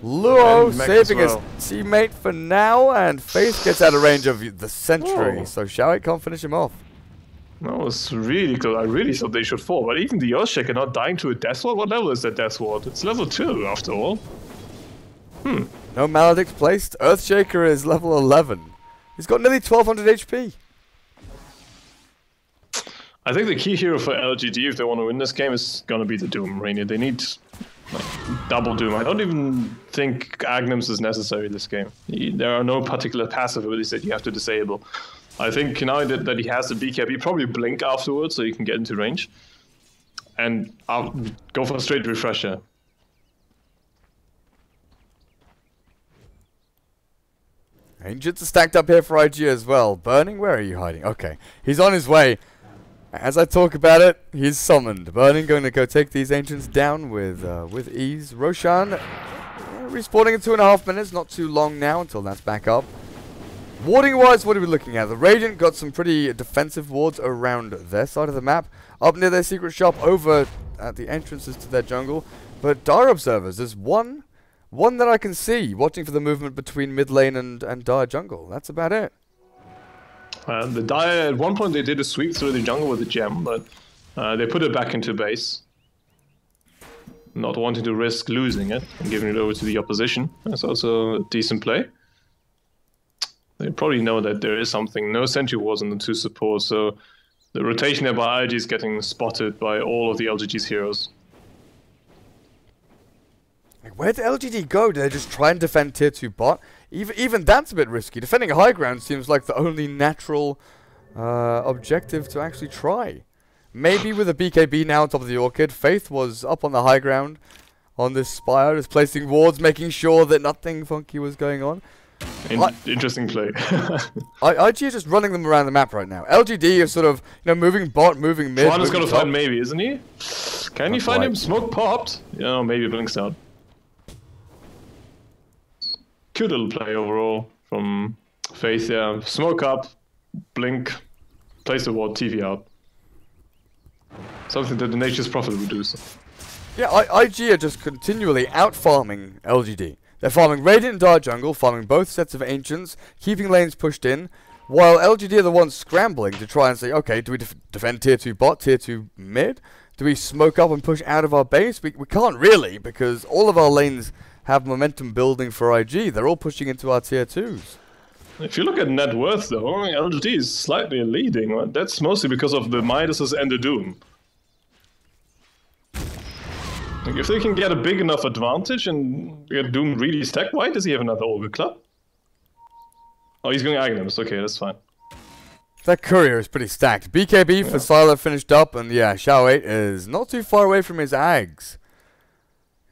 Luo saving his teammate for now, and Faith gets out of range of the sentry. So Shout can't finish him off. That was really good. I really thought they should fall, but even the Earthshaker not dying to a Death Ward? What level is that Death Ward? It's level 2 after all. No Maledicts placed. Earthshaker is level 11. He's got nearly 1200 HP. I think the key hero for LGD if they want to win this game is gonna be the Doom Rainier. They need double Doom. I don't even think Aghanims is necessary in this game. There are no particular passive abilities that you have to disable. I think now that he has the BKB, probably blink afterwards so you can get into range. and I'll go for a straight refresher. Ancients are stacked up here for IG as well. Burning, where are you hiding? Okay, he's on his way. As I talk about it, he's summoned. Burning going to go take these Ancients down with ease. Roshan respawning in 2.5 minutes. Not too long now until that's back up. Warding-wise, what are we looking at? The Radiant got some pretty defensive wards around their side of the map. Up near their secret shop, over at the entrances to their jungle. But Dire Observers, there's one that I can see, watching for the movement between mid lane and Dire jungle. That's about it. The Dire, at one point they did a sweep through the jungle with a gem, but they put it back into base. Not wanting to risk losing it and giving it over to the opposition. That's also a decent play. They probably know that there is something. No sentry wards on the 2 supports, so the rotation there by IG is getting spotted by all of the LGD's heroes. Where'd the LGD go? Do they just try and defend tier 2 bot? Even that's a bit risky. Defending a high ground seems like the only natural objective to actually try. Maybe with a BKB now on top of the Orchid. Faith was up on the high ground on this spire, just placing wards, making sure that nothing funky was going on. Interesting play. IG is just running them around the map right now. LGD is sort of, moving bot, moving mid. Juan is going to find maybe, isn't he? Can you find him? Smoke popped. Yeah, maybe blinks out. Cute little play overall from Faith, yeah. Smoke up, blink, place the ward, TV out. Something that the Nature's Prophet would do. So. Yeah, IG are just continually out-farming LGD. They're farming Radiant and Dire jungle, farming both sets of Ancients, keeping lanes pushed in, while LGD are the ones scrambling to try and say, okay, do we defend tier 2 bot, tier 2 mid? Do we smoke up and push out of our base? We can't really, because all of our lanes have momentum building for IG. They're all pushing into our tier 2s. If you look at net worth, though, LGD is slightly leading. Right? That's mostly because of the Midases and the Doom. Like, if they can get a big enough advantage and get Doom really stacked, why does he have another Ogre Club? Oh, he's going Agnes. Okay, that's fine. That courier is pretty stacked. BKB for Sylar finished up, and yeah, Shao 8 is not too far away from his Ags.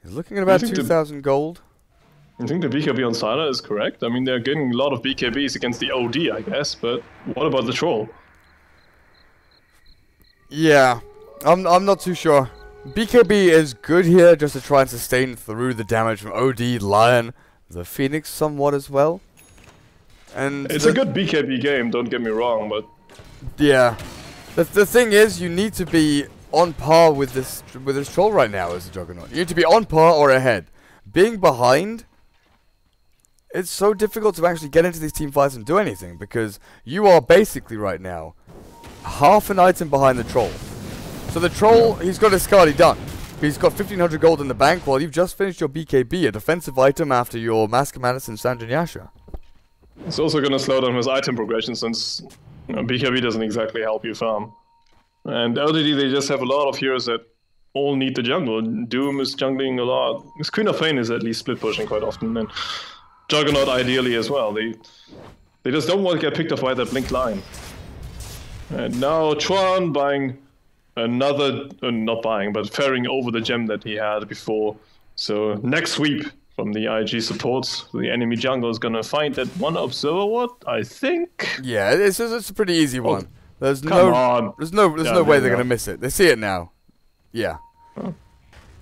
He's looking at about 2,000 gold. I think the BKB on Sylar is correct. I mean, they're getting a lot of BKBs against the OD, I guess, but what about the Troll? Yeah, I'm not too sure. BKB is good here just to try and sustain through the damage from OD, Lion, the Phoenix somewhat as well. And it's a good BKB game, don't get me wrong, but... Yeah. The thing is, you need to be on par with this Troll right now as a Juggernaut. You need to be on par or ahead. Being behind, it's so difficult to actually get into these team fights and do anything, because you are basically right now half an item behind the Troll. So the Troll, he's got his Skadi done. He's got 1,500 gold in the bank while you've just finished your BKB, a defensive item after your Mask of Madness and Sanjin Yasha. It's also going to slow down his item progression since BKB doesn't exactly help you farm. And LGD, they just have a lot of heroes that all need the jungle. Doom is jungling a lot. His Queen of Pain is at least split pushing quite often. And Juggernaut ideally as well. They just don't want to get picked off by that Blink line. And now Chuan buying another, not buying, but ferrying over the gem that he had before. So next sweep from the IG supports, the enemy jungle is gonna find that one observer ward, I think. Yeah, it's a pretty easy one. There's no way they're gonna miss it. They see it now. Yeah. Oh.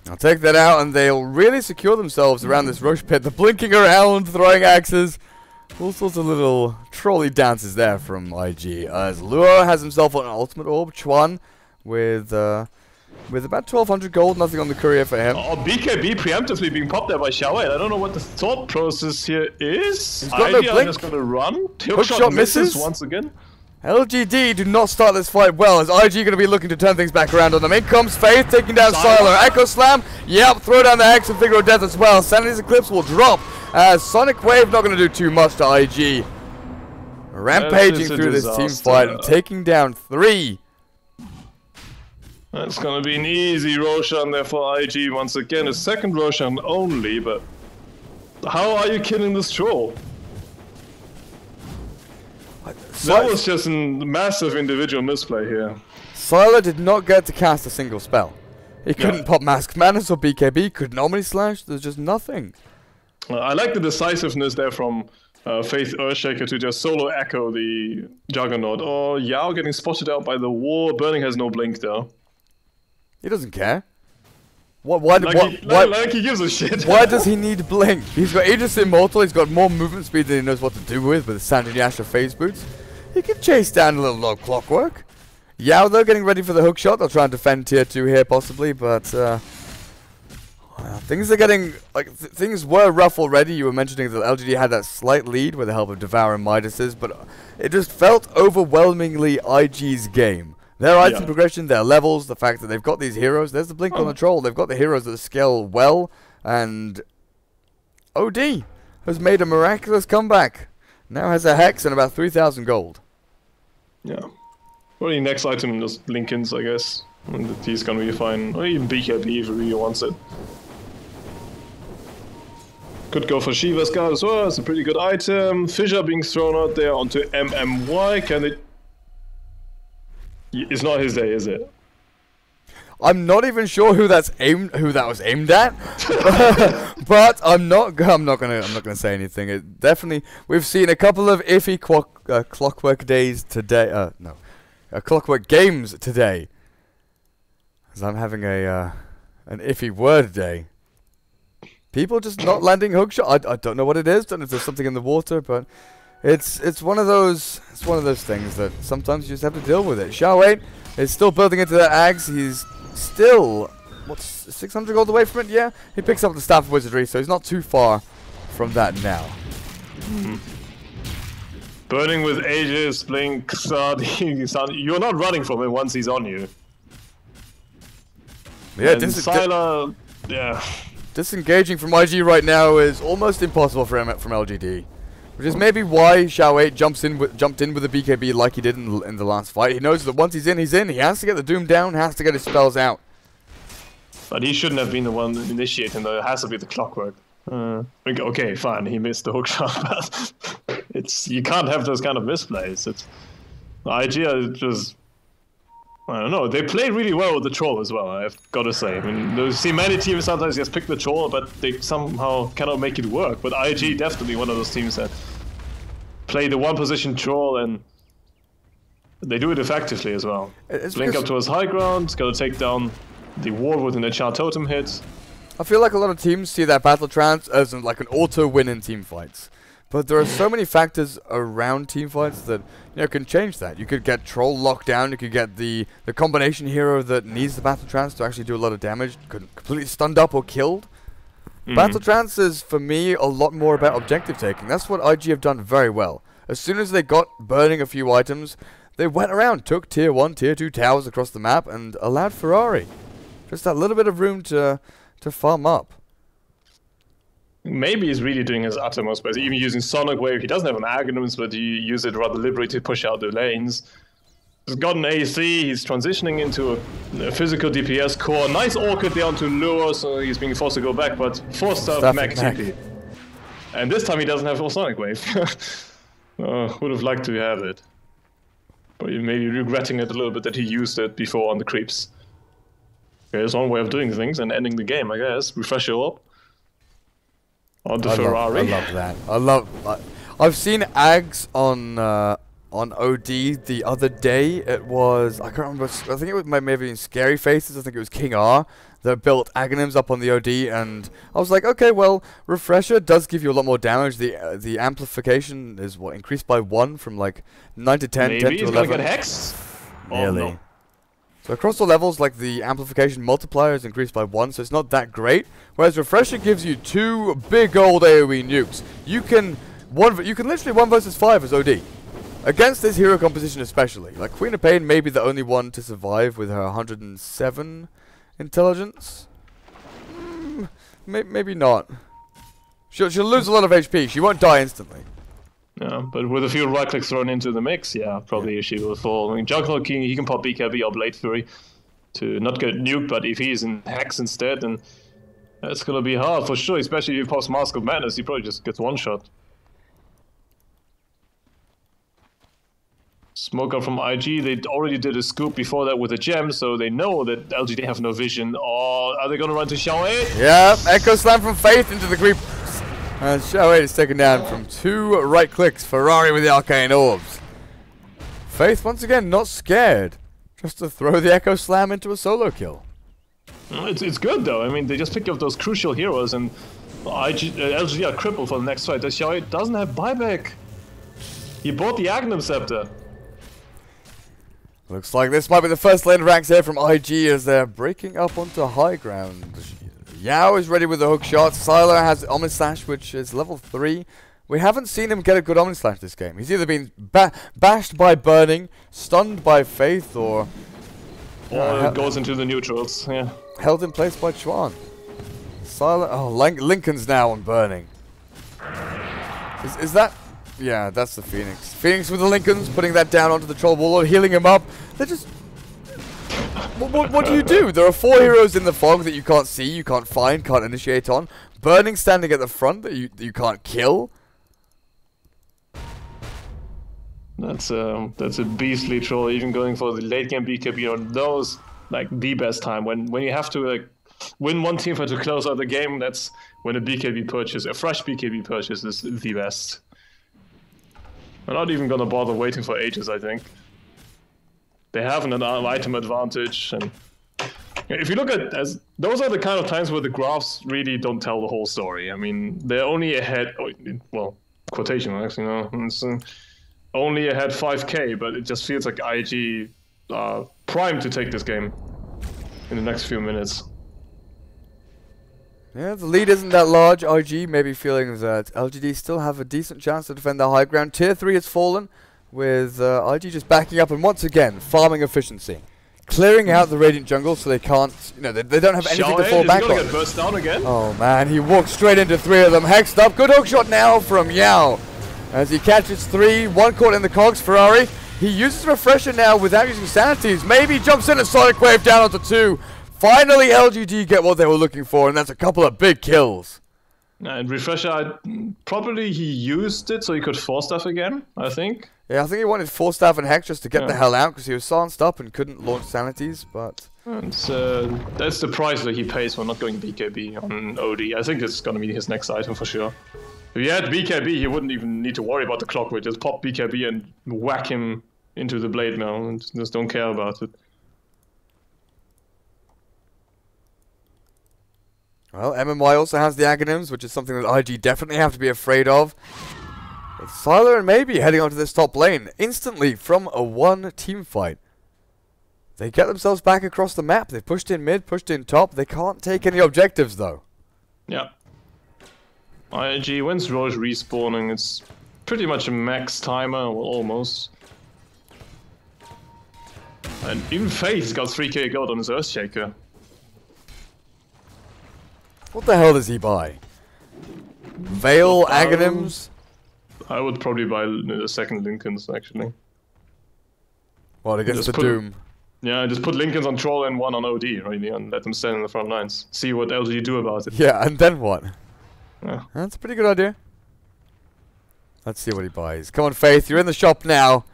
I'll take that out, and they'll really secure themselves around this Roche pit. They're blinking around, throwing axes. All sorts of little trolley dances there from IG. As Luo has himself an ultimate orb, Chuan with about 1,200 gold, nothing on the courier for him. Oh, BKB preemptively being popped there by Xiao. I don't know what the thought process here is. He's got no blink. Just gonna run. Hookshot misses once again. LGD do not start this fight well, as IG going to be looking to turn things back around on them. In comes Faith, taking down Sylar. Echo Slam, yep, throw down the Hex and Figure of Death as well. Sanity's Eclipse will drop, as Sonic Wave not going to do too much to IG. Rampaging through this team fight and taking down 3. That's gonna be an easy Roshan there for IG once again. A second Roshan only, but how are you killing this troll? That was just a massive individual misplay here. Sylar did not get to cast a single spell. He couldn't pop Mask Madness or BKB, couldn't Omni Slash, there's just nothing. I like the decisiveness there from Faith Earthshaker to just solo echo the Juggernaut. Oh, Yao getting spotted out by the wall. Burning has no blink though. He doesn't care. Like he gives a shit. Why does he need blink? He's got Aegis Immortal, he's got more movement speed than he knows what to do with the Sand and Yasha phase boots. He can chase down a little low Clockwork. Yao though getting ready for the hook shot. They'll try and defend tier 2 here possibly, but things are getting things were rough already. You were mentioning that LGD had that slight lead with the help of Devour and Midas's, but it just felt overwhelmingly IG's game. Their item progression, their levels, the fact that they've got these heroes. There's the blink on the troll. They've got the heroes that scale well, and OD has made a miraculous comeback. Now has a Hex and about 3,000 gold. Yeah. Well, the next item is Lincoln's, I guess. And he's gonna be fine. Or even BKB if he really wants it. Could go for Shiva's Guard as well. It's a pretty good item. Fissure being thrown out there onto MMY. Can it... It's not his day, is it? I'm not even sure who that was aimed at, but I'm not gonna say anything. It definitely, we've seen a couple of iffy Clockwork days today. Clockwork games today. As I'm having an iffy word day. People just not landing hookshot. I don't know what it is. Don't know if there's something in the water, but it's one of those things that sometimes you just have to deal with it. Xiao8 is still building into their Ags. He's still 600 gold away from it. Yeah, he picks up the Staff of Wizardry, so he's not too far from that now. Burning with Aegis, Blink, you're not running from him once he's on you. Yeah, disengaging from IG right now is almost impossible for him from LGD. Which is maybe why Xiao8 jumped in with a BKB like he did in the last fight. He knows that once he's in, he's in. He has to get the Doom down, has to get his spells out. But he shouldn't have been the one initiating, though. It has to be the Clockwork. Okay, fine, he missed the hookshot, but you can't have those kind of misplays. IG are just... I don't know, they play really well with the troll as well, I've got to say. I mean, you see many teams sometimes just pick the troll, but they somehow cannot make it work. But IG definitely one of those teams that play the one position troll, and they do it effectively as well. Blink up towards high ground, got to take down the wall with an enchant totem hit. I feel like a lot of teams see that Battle Trance as like an auto-win in team fights. But there are so many factors around team fights that can change that. You could get Troll locked down. You could get the combination hero that needs the Battle Trance to actually do a lot of damage, completely stunned up or killed. Battle Trance is, for me, a lot more about objective taking. That's what IG have done very well. As soon as they got burning a few items, they went around, took tier 1, tier 2 towers across the map, and allowed Ferrari just that little bit of room to farm up. Maybe he's really doing his uttermost, but even using Sonic Wave. He doesn't have an Aghanim's, but he uses it rather liberally to push out the lanes. He's got an AC, he's transitioning into a physical DPS core. Nice Orchid there onto Lure, so he's being forced to go back, but forced out Max TP. And this time he doesn't have Sonic Wave. Would have liked to have it. But maybe regretting it a little bit that he used it before on the creeps. There's one way of doing things and ending the game, I guess. Refresh your up. On the Ferrari. I love that. I've seen Ags on OD the other day. It was, I can't remember, I think it was maybe in Scary Faces, I think it was King R that built Aghanims up on the OD, and I was like, okay, well, Refresher does give you a lot more damage. The amplification is increased by 1 from like 9 to 10, maybe 10 to 11. Maybe he's gonna get Hex? Nearly. Oh, no. So across all levels, like the amplification multiplier is increased by 1, so it's not that great. Whereas Refresher gives you 2 big old AoE nukes. You can literally 1 versus 5 as OD. Against this hero composition especially. Like Queen of Pain may be the only one to survive with her 107 intelligence. Maybe not. She'll lose a lot of HP. She won't die instantly. Yeah, but with a few right clicks thrown into the mix, yeah, probably she will fall. I mean, Juggernaut King, he can pop BKB or Blade Fury to not get nuked, but if he's in Hex instead, then that's gonna be hard for sure, especially if he pops Mask of Madness, he probably just gets one shot. Smoke out from IG. They already did a scoop before that with a gem, so they know that LGD have no vision. Or are they going to run to Xiao 8? Yeah, Echo Slam from Faith into the creep. Xiao 8 is taken down from 2 right clicks. Ferrari with the Arcane Orbs. Faith, once again, not scared. Just to throw the Echo Slam into a solo kill. It's good, though. I mean, they just picked up those crucial heroes, and LGD are crippled for the next fight. Xiao 8 doesn't have buyback. He bought the Agnum Scepter. Looks like this might be the first lane ranks here from IG as they're breaking up onto high ground. Yao is ready with the hook shot. Silo has Omni Slash, which is level 3. We haven't seen him get a good Omni Slash this game. He's either been bashed by Burning, stunned by Faith, or goes into the neutrals. Yeah. Held in place by Chuan. Silo. Oh, Lincoln's now on Burning. Is that? Yeah, that's the Phoenix. Phoenix with the Lincolns, putting that down onto the Troll Warlord, healing him up. They're just... What do you do? There are 4 heroes in the fog that you can't see, you can't find, can't initiate on. Burning standing at the front that you can't kill. That's a beastly Troll, even going for the late game BKB on those, like, the best time. When you have to, like, win one teamfight to close out the game, that's when a BKB purchase, a fresh BKB purchase is the best. I'm not even gonna bother waiting for ages, I think. They have an item advantage, and if you look at those are the kind of times where the graphs really don't tell the whole story. I mean, they're only ahead, well, quotation marks, you know, it's only ahead 5k, but it just feels like IG are primed to take this game in the next few minutes. Yeah, the lead isn't that large. IG may be feeling that LGD still have a decent chance to defend their high ground. Tier 3 has fallen, with IG just backing up and once again, farming efficiency. Clearing out the Radiant jungle so they can't, you know, they don't have anything to fall back on. Get burst down again? Oh man, he walked straight into 3 of them. Hexed up. Good hook shot now from Yao. As he catches 3, 1 caught in the cogs. Ferrari, he uses Refresher now without using Sanities. Maybe jumps in a Sonic Wave down onto 2. Finally, LGD get what they were looking for, and that's a couple of big kills. And Refresher, probably he used it so he could force stuff again, I think. Yeah, I think he wanted Force Staff and Hex just to get the hell out because he was silenced up and couldn't launch Sanities, but... That's the price that he pays for not going BKB on OD. I think it's going to be his next item for sure. If he had BKB, he wouldn't even need to worry about the clock. Just pop BKB and whack him into the blade now and just don't care about it. Well, MMY also has the Aghanims, which is something that IG definitely have to be afraid of. But Sylar and Maybe heading onto this top lane instantly from a 1 team fight. They get themselves back across the map. They pushed in mid, pushed in top. They can't take any objectives though. Yeah. IG, when's Roche respawning? It's pretty much a max timer, well, almost. And even Faith's got 3k gold on his Earthshaker. What the hell does he buy? Veil, Aghanims? I would probably buy the second Lincolns, actually. What, against the Doom? Yeah, just put Lincolns on Troll and 1 on OD, really, and let them stand in the front lines. See what LGD do about it. Yeah, and then what? Yeah. That's a pretty good idea. Let's see what he buys. Come on, Faith, you're in the shop now.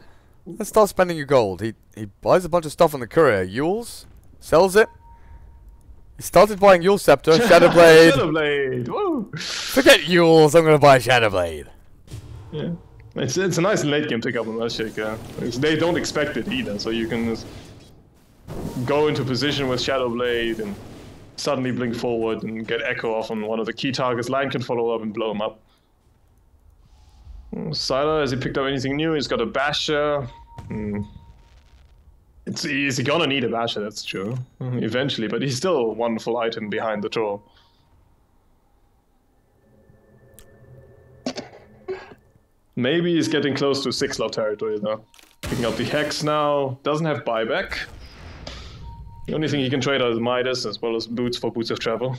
Let's start spending your gold. He buys a bunch of stuff on the courier. Yules? Sells it? He started buying Yule Scepter, Shadowblade. Shadowblade, woo! Forget Yules, I'm gonna buy Shadowblade. Yeah. It's a nice late game pickup on Earthshaker. They don't expect it either, so you can just go into position with Shadowblade and suddenly blink forward and get Echo off on one of the key targets. Line can follow up and blow him up. Sylar, has he picked up anything new? He's got a Basher. Is he gonna need a Basher, that's true. Eventually, but he's still a wonderful item behind the troll. Maybe he's getting close to 6-love territory though. Picking up the Hex now. Doesn't have buyback. The only thing he can trade out is Midas as well as boots for Boots of Travel.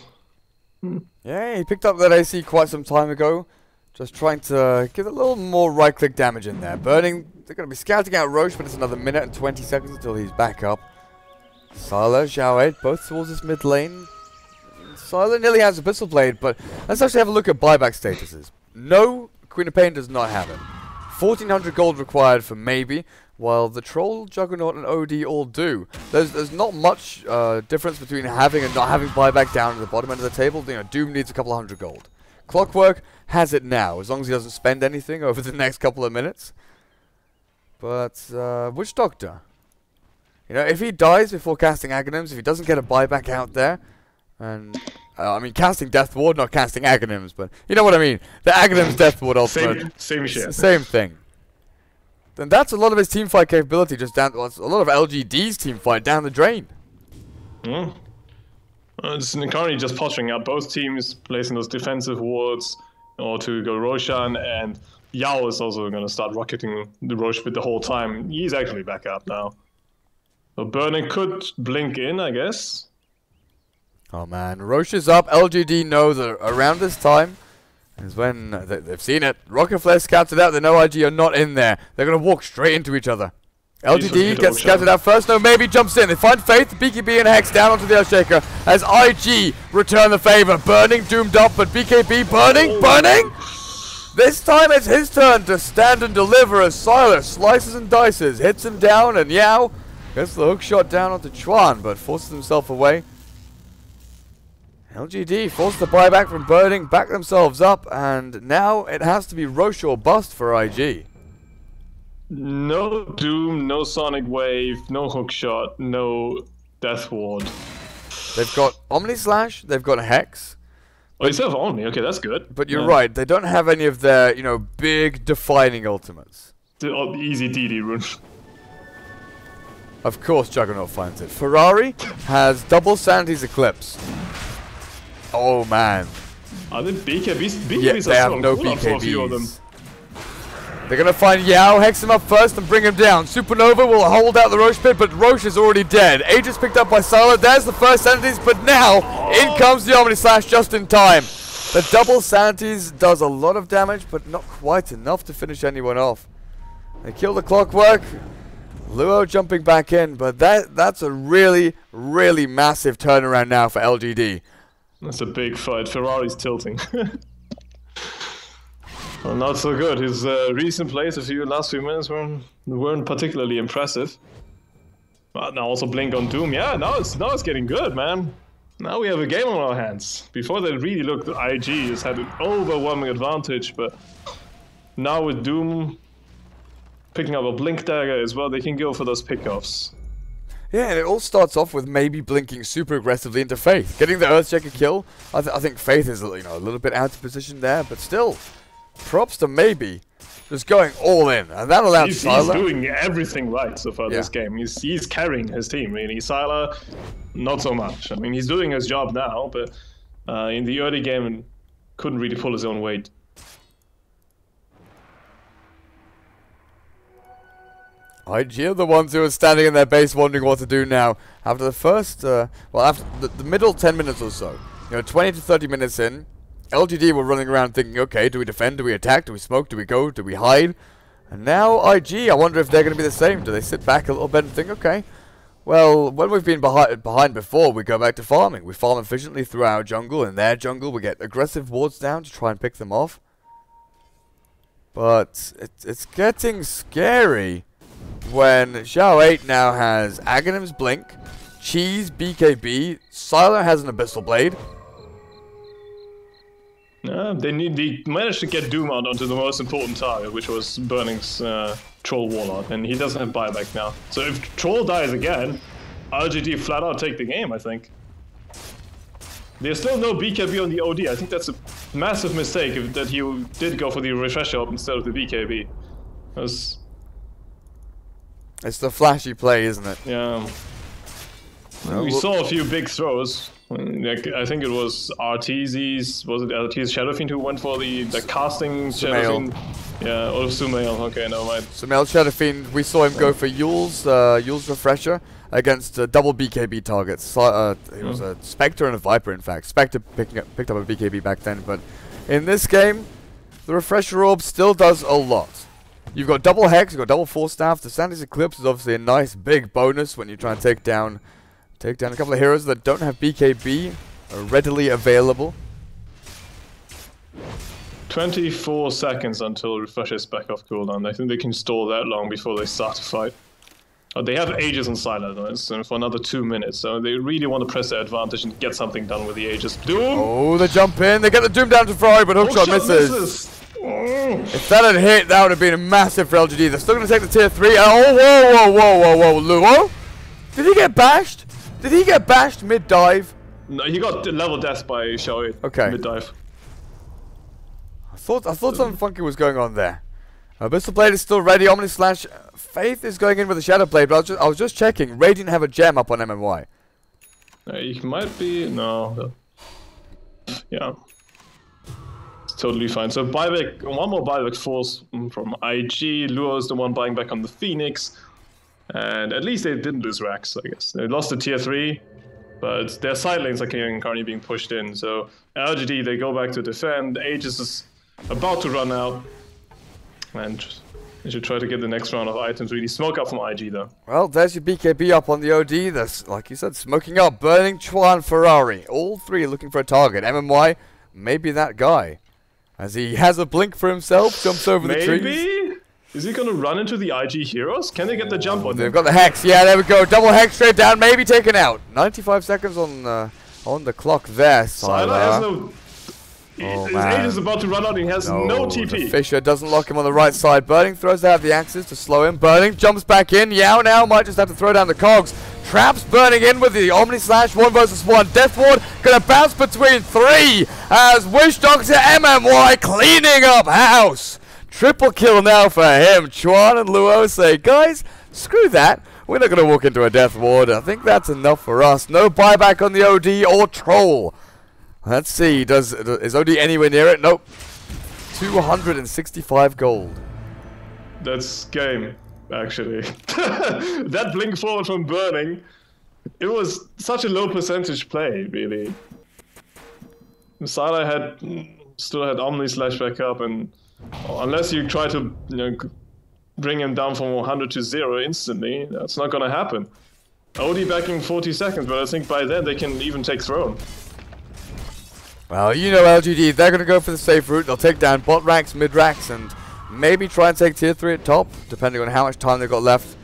Yeah, he picked up that AC quite some time ago. Just trying to get a little more right-click damage in there. Burning, they're going to be scouting out Roche, but it's another minute and 20 seconds until he's back up. Sylar, Xiao 8, both towards this mid lane. Sylar nearly has Abyssal Blade, but let's actually have a look at buyback statuses. No, Queen of Pain does not have it. 1400 gold required for Maybe. while the Troll, Juggernaut, and OD all do. There's not much difference between having and not having buyback down at the bottom end of the table. You know, Doom needs a couple hundred gold. Clockwork has it now, as long as he doesn't spend anything over the next couple of minutes. But Witch Doctor, you know, if he dies before casting Aghanims, if he doesn't get a buyback out there, and I mean casting Death Ward, not casting Aghanims, but you know what I mean. The Aghanims Death Ward ultimate, same shit, same thing. Then that's a lot of his team fight capability just down. Well, a lot of LGD's team fight down the drain. It's currently just posturing out both teams, placing those defensive wards, or to go Roshan, and Yao is also going to start rocketing the Rosh Pit the whole time. He's actually back up now. So Burning could blink in, I guess. Oh man, Roche is up. LGD know that around this time is when they've seen it. Rocket Flare scouted out. They know IG are not in there. They're going to walk straight into each other. LGD gets scouted out first. No, maybe jumps in. They find Faith, BKB, and Hex down onto the Earthshaker as IG return the favor. Burning doomed up, but BKB burning. This time it's his turn to stand and deliver as Siler slices and dices, hits him down, and Yao gets the hook shot down onto Chuan, but forces himself away. LGD forced the buyback from Burning, back themselves up, and now it has to be Roche or bust for IG. No Doom, no Sonic Wave, no hook shot, no Death Ward. They've got Omni Slash, they've got Hex. Oh, you still have Omni, okay, that's good. But you're right, they don't have any of their, you know, big defining ultimates. The easy DD rune. Of course Juggernaut finds it. Ferrari has double Sanity's Eclipse. Oh man. Are they BKBs? BKBs Yeah, are they have no for a few of them. BKBs. They're gonna find Yao, hex him up first and bring him down. Supernova will hold out the Roche Pit, but Roche is already dead. Aegis picked up by Siler. There's the first Sanities, but now in comes the Omni Slash just in time. The double Sanities does a lot of damage, but not quite enough to finish anyone off. They kill the Clockwork. Luo jumping back in, but that's a really, really massive turnaround now for LGD. That's a big fight. Ferrari's tilting. Well, not so good. His recent plays last few minutes weren't particularly impressive. But now also blink on Doom. Yeah, now it's getting good, man. Now we have a game on our hands. Before that really looked IG has had an overwhelming advantage, but now with Doom picking up a blink dagger as well, they can go for those pickoffs. Yeah, and it all starts off with maybe blinking super aggressively into Faith. Getting the Earthshaker kill, I think Faith is a little bit out of position there, but still, props to maybe just going all in, and that allows Siler. He's doing everything right so far this game. He's carrying his team, really. Siler, not so much. I mean, he's doing his job now, but in the early game, couldn't really pull his own weight. IG are the ones who are standing in their base wondering what to do now. After the first, after the middle 10 minutes or so, 20 to 30 minutes in, LGD were running around thinking, okay, do we defend, do we attack, do we smoke, do we go, do we hide? And now IG, I wonder if they're going to be the same. Do they sit back a little bit and think, okay, well, when we've been behind before, we go back to farming. We farm efficiently through our jungle, in their jungle, we get aggressive wards down to try and pick them off. But it's getting scary when Xiao 8 now has Aghanim's Blink, Cheese, BKB, Siler has an Abyssal Blade. They managed to get Doom out onto the most important target, which was Burning's Troll Warlord, and he doesn't have buyback now. So if Troll dies again, LGD flat out take the game, I think. There's still no BKB on the OD. I think that's a massive mistake that he did go for the refresher up instead of the BKB. It's the flashy play, isn't it? Yeah. We saw a few big throws. Like, I think it was RTZ's, was it RT's Shadow Fiend who went for the casting Shadow Fiend? Yeah, or Sumail, okay, never mind. Sumail Shadow Fiend, we saw him go for Yule's Refresher against double BKB targets. It was a Spectre and a Viper, in fact. Spectre picked up a BKB back then, but in this game, the Refresher Orb still does a lot. You've got double Hex, you've got double Force Staff. The Sandy's Eclipse is obviously a nice big bonus when you try and take down a couple of heroes that don't have BKB readily available. 24 seconds until refreshes back off cooldown. I think they can stall that long before they start to fight. They have Aegis and Silence for another 2 minutes, so they really want to press their advantage and get something done with the Aegis. Doom! Oh, they jump in. They get the Doom down to Ferrari, but Hookshot misses. If that had hit, that would have been massive for LGD. They're still going to take the tier 3. Oh, whoa. Luo? Did he get bashed? Did he get bashed mid-dive? No, he got level death by Xiaoyu. Okay. Mid-dive. I thought something funky was going on there. Abyssal Blade is still ready. Omni Slash Faith is going in with a Shadow Blade, but I was just checking. Radiant have a gem up on MMY. He might be... No. Yeah. It's totally fine. So buyback, one more buyback force from IG. Luo is the one buying back on the Phoenix. And at least they didn't lose Rax, I guess. They lost the tier 3, but their side lanes are currently being pushed in. So LGD, they go back to defend. Aegis is about to run out. And they should try to get the next round of items. Really smoke up from IG though. Well, there's your BKB up on the OD. That's, like you said, smoking up. Burning, Chuan, Ferrari. All three looking for a target. MMY, maybe that guy. As he has a blink for himself, jumps over the trees. Maybe? Is he gonna run into the IG heroes? Can they get the jump on them? They've got the Hex. Yeah, there we go. Double Hex straight down. Maybe taken out. 95 seconds on the clock there, Sylar has no... His age is about to run out and he has no TP. Fisher doesn't lock him on the right side. Burning throws out the axes to slow him. Burning jumps back in. Yao now might just have to throw down the cogs. Traps Burning in with the Omni Slash 1 versus 1. Death Ward gonna bounce between 3 as Wish Doctor MMY cleaning up house. Triple kill now for him. Chuan and Luo say, guys, screw that. We're not gonna walk into a Death Ward. I think that's enough for us. No buyback on the OD or Troll. Let's see, is OD anywhere near it? Nope. 265 gold. That's game, actually. That blink forward from Burning, it was such a low percentage play, really. Sylar still had Omni Slash back up, and unless you try to bring him down from 100 to 0 instantly, that's not gonna happen. OD backing 40 seconds, but I think by then they can even take Throne. Well, you know LGD, they're going to go for the safe route. They'll take down bot racks, mid racks, and maybe try and take tier 3 at top, depending on how much time they've got left.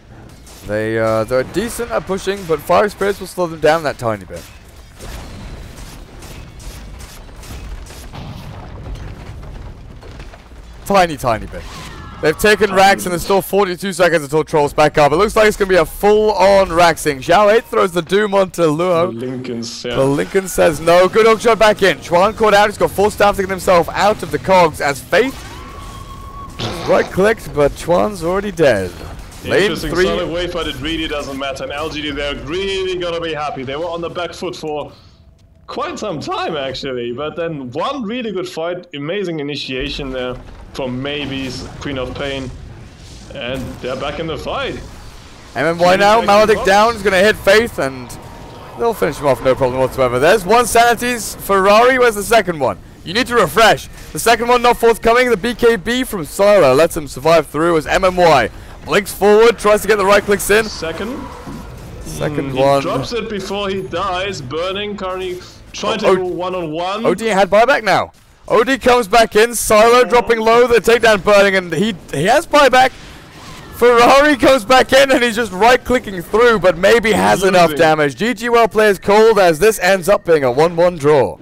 They're decent at pushing, but Fire Spirits will slow them down that tiny bit. Tiny bit. They've taken racks and there's still 42 seconds until Troll's back up. It looks like it's going to be a full-on raxing. Xiao 8 throws the Doom onto Luo. Lincoln's, yeah. But Lincoln says no. Good hook shot back in. Chuan caught out. He's got full staff to get himself out of the cogs as Faith right-clicked, but Chuan's already dead. Interesting solid wave, but it really doesn't matter. And LGD, they're really going to be happy. They were on the back foot for quite some time, actually. But then one really good fight. Amazing initiation there from Maybe's Queen of Pain, and they're back in the fight. MMY now, Maledict down, is going to hit Faith, and they'll finish him off no problem whatsoever. There's one Sanity's Ferrari, where's the second one? You need to refresh. The second one not forthcoming, the BKB from Sylar lets him survive through as MMY blinks forward, tries to get the right clicks in. Second one. He drops it before he dies. Burning, currently trying to go one-on-one. OD had buyback now. OD comes back in, Sylar dropping low, the takedown Burning, and he has buyback. Ferrari comes back in and he's just right-clicking through, but maybe has enough damage. GG well plays cold as this ends up being a 1-1 draw.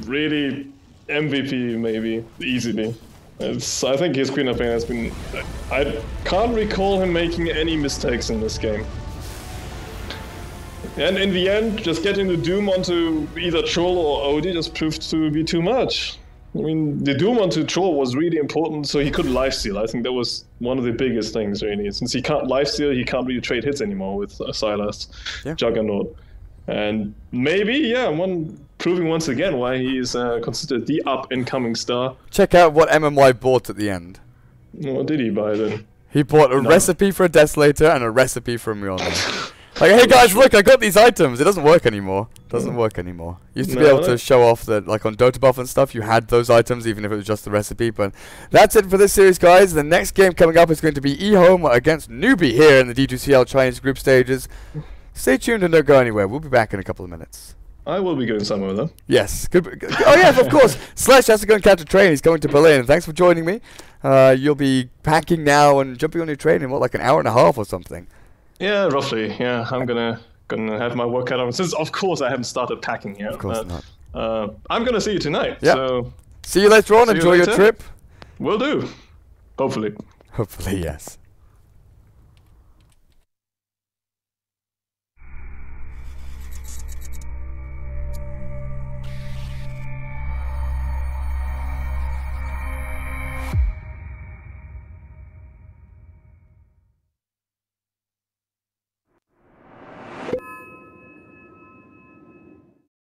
Really MVP maybe, easily. I think his Queen of Pain has been... I can't recall him making any mistakes in this game. And in the end, just getting the Doom onto either Troll or OD just proved to be too much. I mean, the Doom onto Troll was really important, so he could lifesteal. I think that was one of the biggest things, really. Since he can't lifesteal, he can't really trade hits anymore with Sylar's Juggernaut. And maybe, proving once again why he is considered the up-and-coming star. Check out what MMY bought at the end. What did he buy then? He bought a recipe for a Desolator and a recipe for a Mjolnir. Like, hey guys, look, I got these items. It doesn't work anymore. Used to be able to show off that, like on Dota buff and stuff, you had those items even if it was just the recipe. But that's it for this series, guys. The next game coming up is going to be eHome against Newbie here in the D2CL Chinese group stages. Stay tuned and don't go anywhere. We'll be back in a couple of minutes. I will be going somewhere though. Yes. Oh yes, of course. Slash has to go and catch a train. He's going to Berlin. Thanks for joining me. You'll be packing now and jumping on your train in what, like an hour and a half or something? Yeah, roughly. Yeah, I'm gonna have my work cut on. Since of course I haven't started packing yet. Of course not. I'm gonna see you tonight. Yeah. So see you later on. Enjoy your trip. Will do. Hopefully. Hopefully, yes.